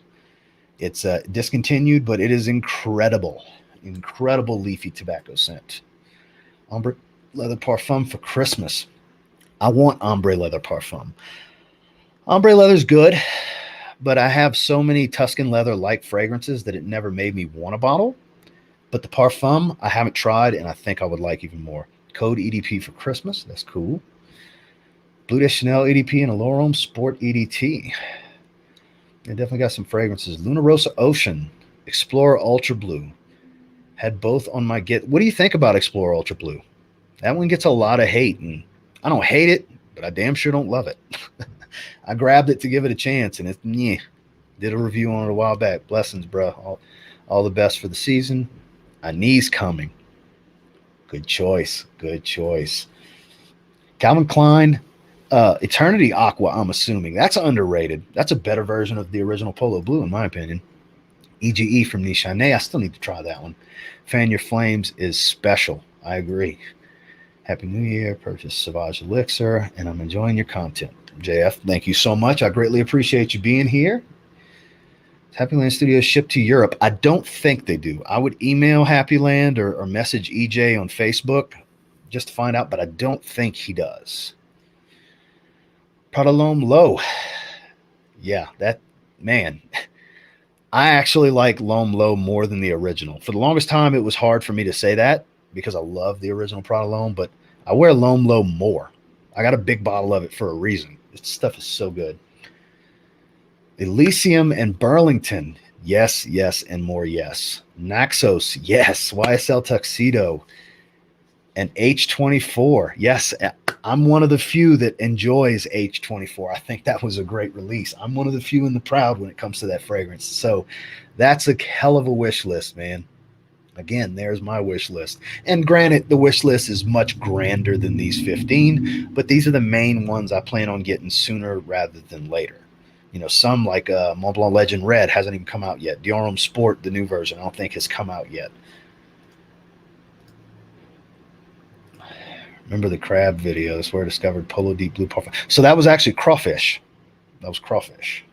It's discontinued, but it is incredible. Incredible leafy tobacco scent. Ombre Leather Parfum for Christmas. I want Ombre Leather Parfum. Ombre Leather's good, but I have so many Tuscan Leather-like fragrances that it never made me want a bottle. But the Parfum, I haven't tried, and I think I would like even more. Code EDP for Christmas. That's cool. Bleu de Chanel EDP and Allure Homme Sport EDT. They definitely got some fragrances. Luna Rosa Ocean. Explorer Ultra Blue. Had both on my get. What do you think about Explorer Ultra Blue? That one gets a lot of hate, and I don't hate it, but I damn sure don't love it. I grabbed it to give it a chance, and did a review on it a while back. Blessings, bro. All the best for the season. Anise coming. Good choice. Good choice. Calvin Klein, Eternity Aqua, I'm assuming. That's underrated. That's a better version of the original Polo Blue, in my opinion. EGE from Nichane. I still need to try that one. Fan Your Flames is special. I agree. Happy New Year. Purchase Sauvage Elixir, and I'm enjoying your content. JF, thank you so much. I greatly appreciate you being here. Happy Land Studios ship to Europe? I don't think they do. I would email Happy Land or message EJ on Facebook just to find out, but I don't think he does. Prada L'Homme Low. Yeah, that, man. I actually like L'Homme Low more than the original. For the longest time, it was hard for me to say that because I love the original Prada L'Homme, but I wear L'Homme Low more. I got a big bottle of it for a reason. This stuff is so good. Elysium and Burlington. Yes, yes, and more yes. Naxos. Yes. YSL Tuxedo. And H24. Yes, I'm one of the few that enjoys H24. I think that was a great release. I'm one of the few in the crowd when it comes to that fragrance. So that's a hell of a wish list, man. Again, there's my wish list. And granted, the wish list is much grander than these 15, but these are the main ones I plan on getting sooner rather than later. You know, some like Mont Blanc Legend Red hasn't even come out yet. Dior Homme Sport, the new version, I don't think has come out yet. Remember the crab video? That's where I discovered Polo Deep Blue Parfum. So that was actually crawfish. That was crawfish.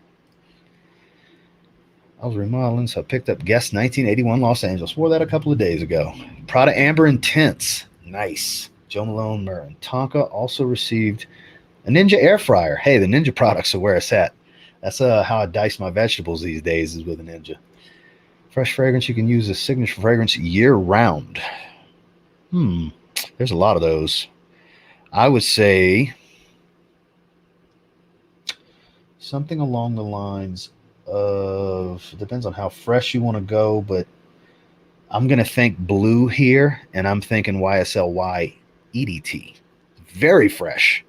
I was remodeling, so I picked up Guess 1981 Los Angeles. Wore that a couple of days ago. Prada Amber Intense. Nice. Joe Malone Murren. Tonka also received a Ninja air fryer. Hey, the Ninja products are where it's at. That's how I dice my vegetables these days, is with a Ninja. Fresh fragrance you can use as signature fragrance year-round. There's a lot of those. I would say something along the lines of, it depends on how fresh you want to go, but I'm going to think blue here, and I'm thinking YSL EDT. Very fresh,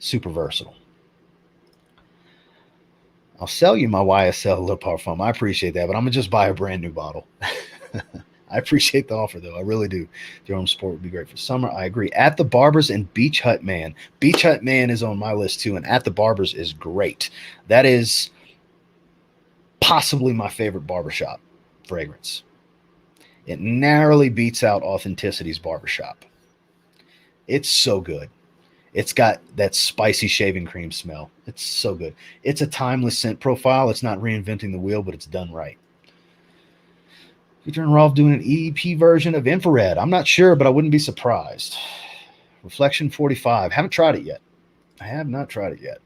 super versatile. I'll sell you my YSL Le Parfum. I appreciate that, but I'm going to just buy a brand new bottle. I appreciate the offer, though. I really do. Dior Homme Sport would be great for summer. I agree. At the Barbers and Beach Hut Man. Beach Hut Man is on my list, too, and At the Barbers is great. That is possibly my favorite barbershop fragrance. It narrowly beats out Authenticity's barbershop. It's so good. It's got that spicy shaving cream smell. It's so good. It's a timeless scent profile. It's not reinventing the wheel, but it's done right. Peter and Rolf doing an EDP version of Infrared. I'm not sure, but I wouldn't be surprised. Reflection 45. Haven't tried it yet. I have not tried it yet.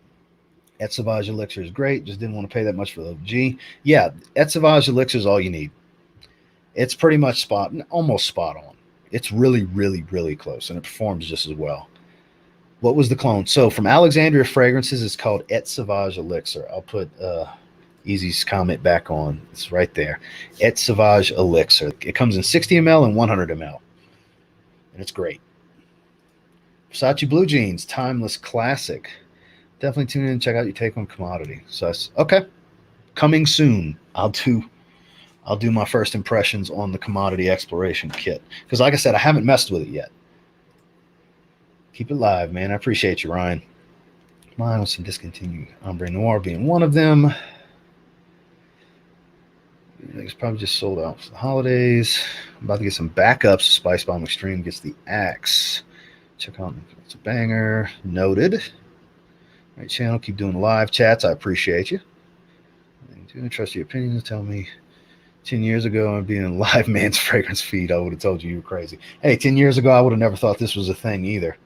Et Sauvage Elixir is great. Just didn't want to pay that much for the OG. Yeah, Et Sauvage Elixir is all you need. It's pretty much almost spot on. It's really, really, really close, and it performs just as well. What was the clone? So from Alexandria Fragrances, it's called Et Sauvage Elixir. I'll put Easy's comment back on. It's right there. Et Sauvage Elixir. It comes in 60 ml and 100 ml. And it's great. Versace Blue Jeans, timeless classic. Definitely tune in and check out your take on commodity. So okay. Coming soon. I'll do my first impressions on the commodity exploration kit. Because like I said, I haven't messed with it yet. Keep it live, man. I appreciate you, Ryan. Mine was some discontinued. Ombre Noir being one of them. It's probably just sold out for the holidays. I'm about to get some backups. Spice Bomb Extreme gets the axe. Check out, it's a banger. Noted. Right channel, keep doing live chats. I appreciate you. Do I trust your opinions? Tell me 10 years ago I'd be in Live Man's fragrance feed. I would have told you were crazy. Hey, 10 years ago I would have never thought this was a thing either.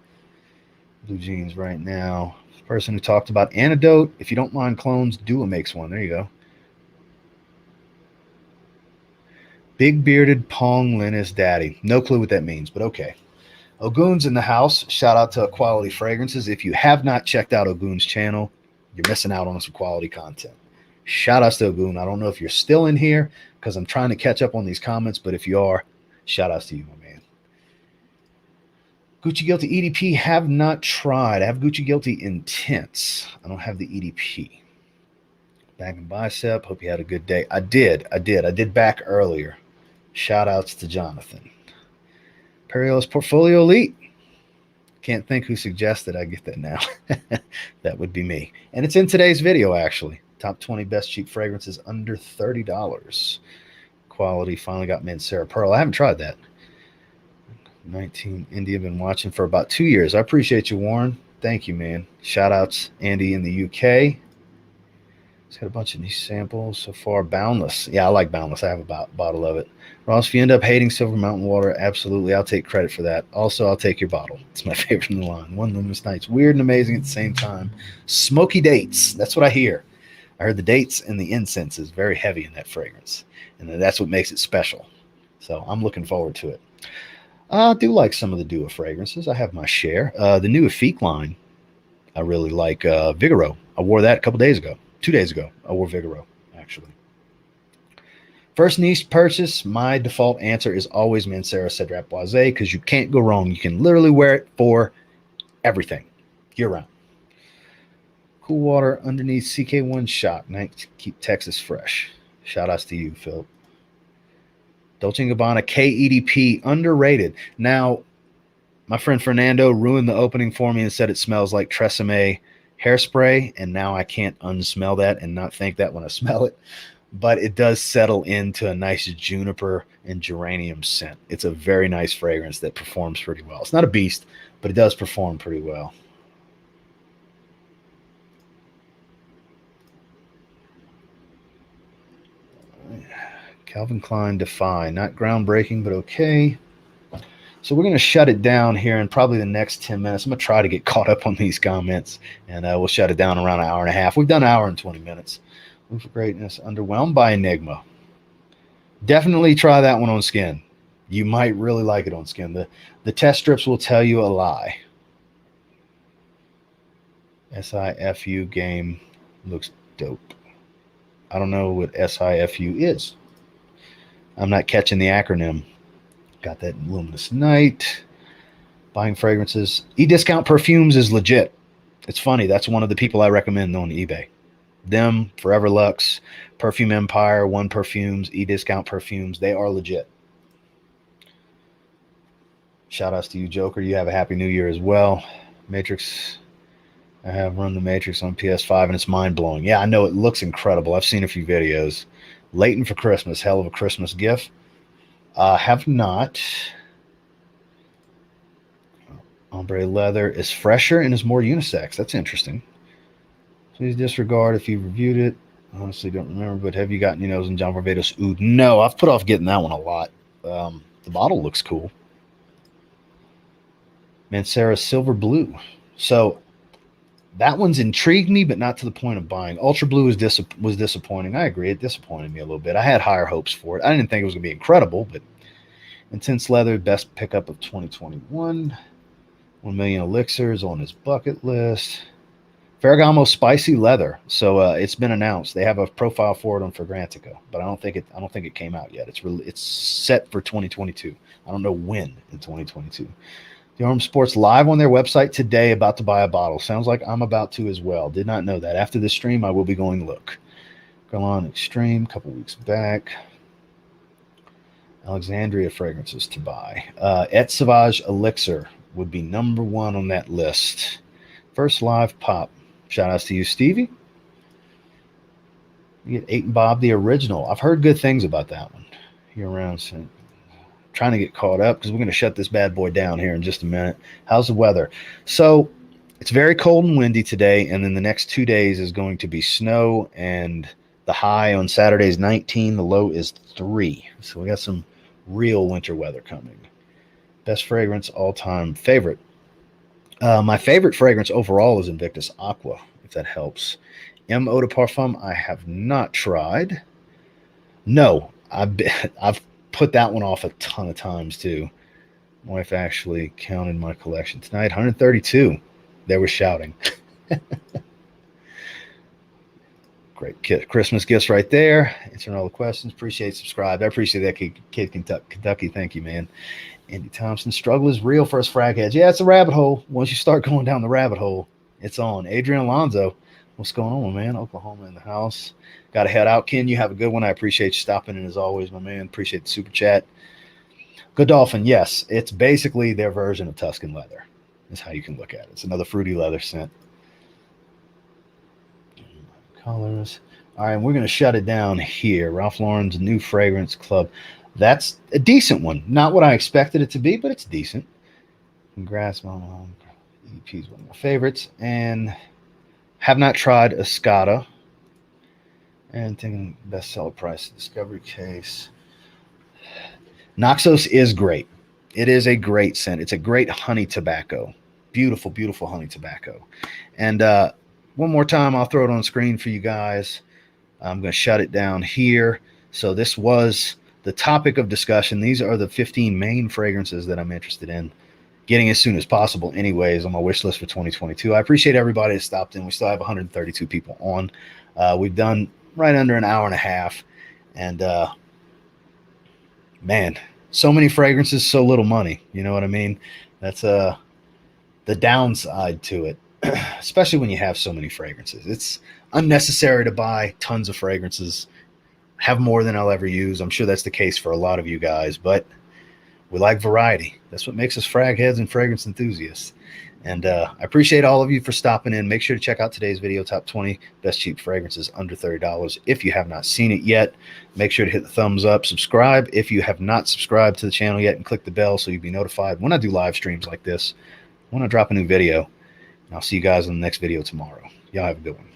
Blue Jeans right now. Person who talked about Antidote. If you don't mind clones, Dua makes one. There you go. Big bearded Pong Linus Daddy. No clue what that means, but okay. Ogun's in the house. Shout out to Quality Fragrances. If you have not checked out Ogun's channel, you're missing out on some quality content. Shout outs to Ogun. I don't know if you're still in here because I'm trying to catch up on these comments, but if you are, shout outs to you, my man. Gucci Guilty EDP have not tried. I have Gucci Guilty Intense. I don't have the EDP. Back and Bicep. Hope you had a good day. I did. I did back earlier. Shout outs to Jonathan. Perriel's Portfolio Elite. Can't think who suggested I get that now. That would be me. And it's in today's video, actually. Top 20 best cheap fragrances under $30. Quality finally got Mancera Pearl. I haven't tried that. 19 India, been watching for about 2 years. I appreciate you, Warren. Thank you, man. Shout outs, Andy in the UK. It's got a bunch of niche samples so far. Boundless. Yeah, I like Boundless. I have a bottle of it. Ross, if you end up hating Silver Mountain Water, absolutely, I'll take credit for that. Also, I'll take your bottle. It's my favorite in the line. One Luminous Nights. Weird and amazing at the same time. Smoky dates. That's what I hear. I heard the dates and the incense is very heavy in that fragrance. And that's what makes it special. So I'm looking forward to it. I do like some of the Dua fragrances. I have my share. The new Effique line, I really like Vigoro. I wore that a couple days ago. 2 days ago, I wore Vigoro, actually. First niche purchase, my default answer is always Mancera Cedrat Boisé because you can't go wrong. You can literally wear it for everything year-round. Cool water underneath CK1 shot. Nice, keep Texas fresh. Shout-outs to you, Phil. Dolce & Gabbana KEDP, underrated. Now, my friend Fernando ruined the opening for me and said it smells like Tresemme hairspray, and now I can't unsmell that and not think that when I smell it. But it does settle into a nice juniper and geranium scent. It's a very nice fragrance that performs pretty well. It's not a beast, but it does perform pretty well. Calvin Klein Defy, not groundbreaking, but okay. So we're going to shut it down here in probably the next 10 minutes. I'm going to try to get caught up on these comments, and we'll shut it down around an hour and a half. We've done an hour and 20 minutes. Move for Greatness, underwhelmed by Enigma. Definitely try that one on skin. You might really like it on skin. The test strips will tell you a lie. SIFU game looks dope. I don't know what SIFU is. I'm not catching the acronym. Got that in Luminous Night. Buying fragrances. E-Discount Perfumes is legit. It's funny. That's one of the people I recommend on eBay. Them, Forever Luxe, Perfume Empire, One Perfumes, E-Discount Perfumes. They are legit. Shout outs to you, Joker. You have a happy new year as well. Matrix. I have run the Matrix on PS5 and it's mind-blowing. Yeah, I know it looks incredible. I've seen a few videos. Leighton for Christmas. Hell of a Christmas gift. Have not. Ombre leather is fresher and is more unisex. That's interesting. Please disregard if you've reviewed it. Honestly, don't remember, but have you gotten your nose in John Barbados Oud? No, I've put off getting that one a lot. The bottle looks cool. Mancera Silver Blue. So that one's intrigued me, but not to the point of buying. Ultra Blue was disappointing. I agree. It disappointed me a little bit. I had higher hopes for it. I didn't think it was going to be incredible, but Intense Leather, best pickup of 2021. 1 million elixirs on his bucket list. Ferragamo Spicy Leather. So it's been announced. They have a profile for it on Fragrantica, but I don't think it came out yet. It's set for 2022. I don't know when in 2022. The Arm Sports live on their website today, about to buy a bottle. Sounds like I'm about to as well. Did not know that. After this stream, I will be going to look. Guerlain Extreme, a couple weeks back. Alexandria fragrances to buy. Et Sauvage Elixir would be number 1 on that list. First live pop. Shout outs to you, Stevie. You get 8 and Bob, the original. I've heard good things about that one. Here around soon. Trying to get caught up because we're going to shut this bad boy down here in just a minute. How's the weather? So it's very cold and windy today, and then the next 2 days is going to be snow, and the high on Saturday is 19, the low is 3. So we got some real winter weather coming. Best fragrance, all-time favorite. My favorite fragrance overall is Invictus Aqua, if that helps. M. Eau de Parfum, I have not tried. No, I've put that one off a ton of times too. My wife actually counted my collection tonight. 132. They were shouting. Great Christmas gifts right there. Answering all the questions. Appreciate subscribe. I appreciate that, Kid Kentucky. Thank you, man. Andy Thompson, struggle is real for us frag heads. Yeah, it's a rabbit hole. Once you start going down the rabbit hole, it's on. Adrian Alonso, what's going on, man? Oklahoma in the house. Got to head out. Ken, you have a good one. I appreciate you stopping in as always, my man. Appreciate the super chat. Godolphin, yes, it's basically their version of Tuscan leather. Is how you can look at it. It's another fruity leather scent. Colors. All right, we're going to shut it down here. Ralph Lauren's new fragrance club. That's a decent one. Not what I expected it to be, but it's decent. Congrats, Mom. EP is one of my favorites. And have not tried Escada. And thinking bestseller price, discovery case. Noxos is great. It is a great scent. It's a great honey tobacco. Beautiful, beautiful honey tobacco. And one more time, I'll throw it on screen for you guys. I'm going to shut it down here. So this was the topic of discussion. These are the 15 main fragrances that I'm interested in getting as soon as possible anyways on my wish list for 2022. I appreciate everybody that stopped in. We still have 132 people on. We've done right under an hour and a half. And man, so many fragrances, so little money. You know what I mean? That's the downside to it, especially when you have so many fragrances. It's unnecessary to buy tons of fragrances, have more than I'll ever use. I'm sure that's the case for a lot of you guys, but we like variety. That's what makes us frag heads and fragrance enthusiasts. And I appreciate all of you for stopping in. Make sure to check out today's video, top 20 best cheap fragrances under $30. If you have not seen it yet, make sure to hit the thumbs up, subscribe if you have not subscribed to the channel yet, and click the bell so you'll be notified when I do live streams like this, when I drop a new video. And I'll see you guys in the next video tomorrow. Y'all have a good one.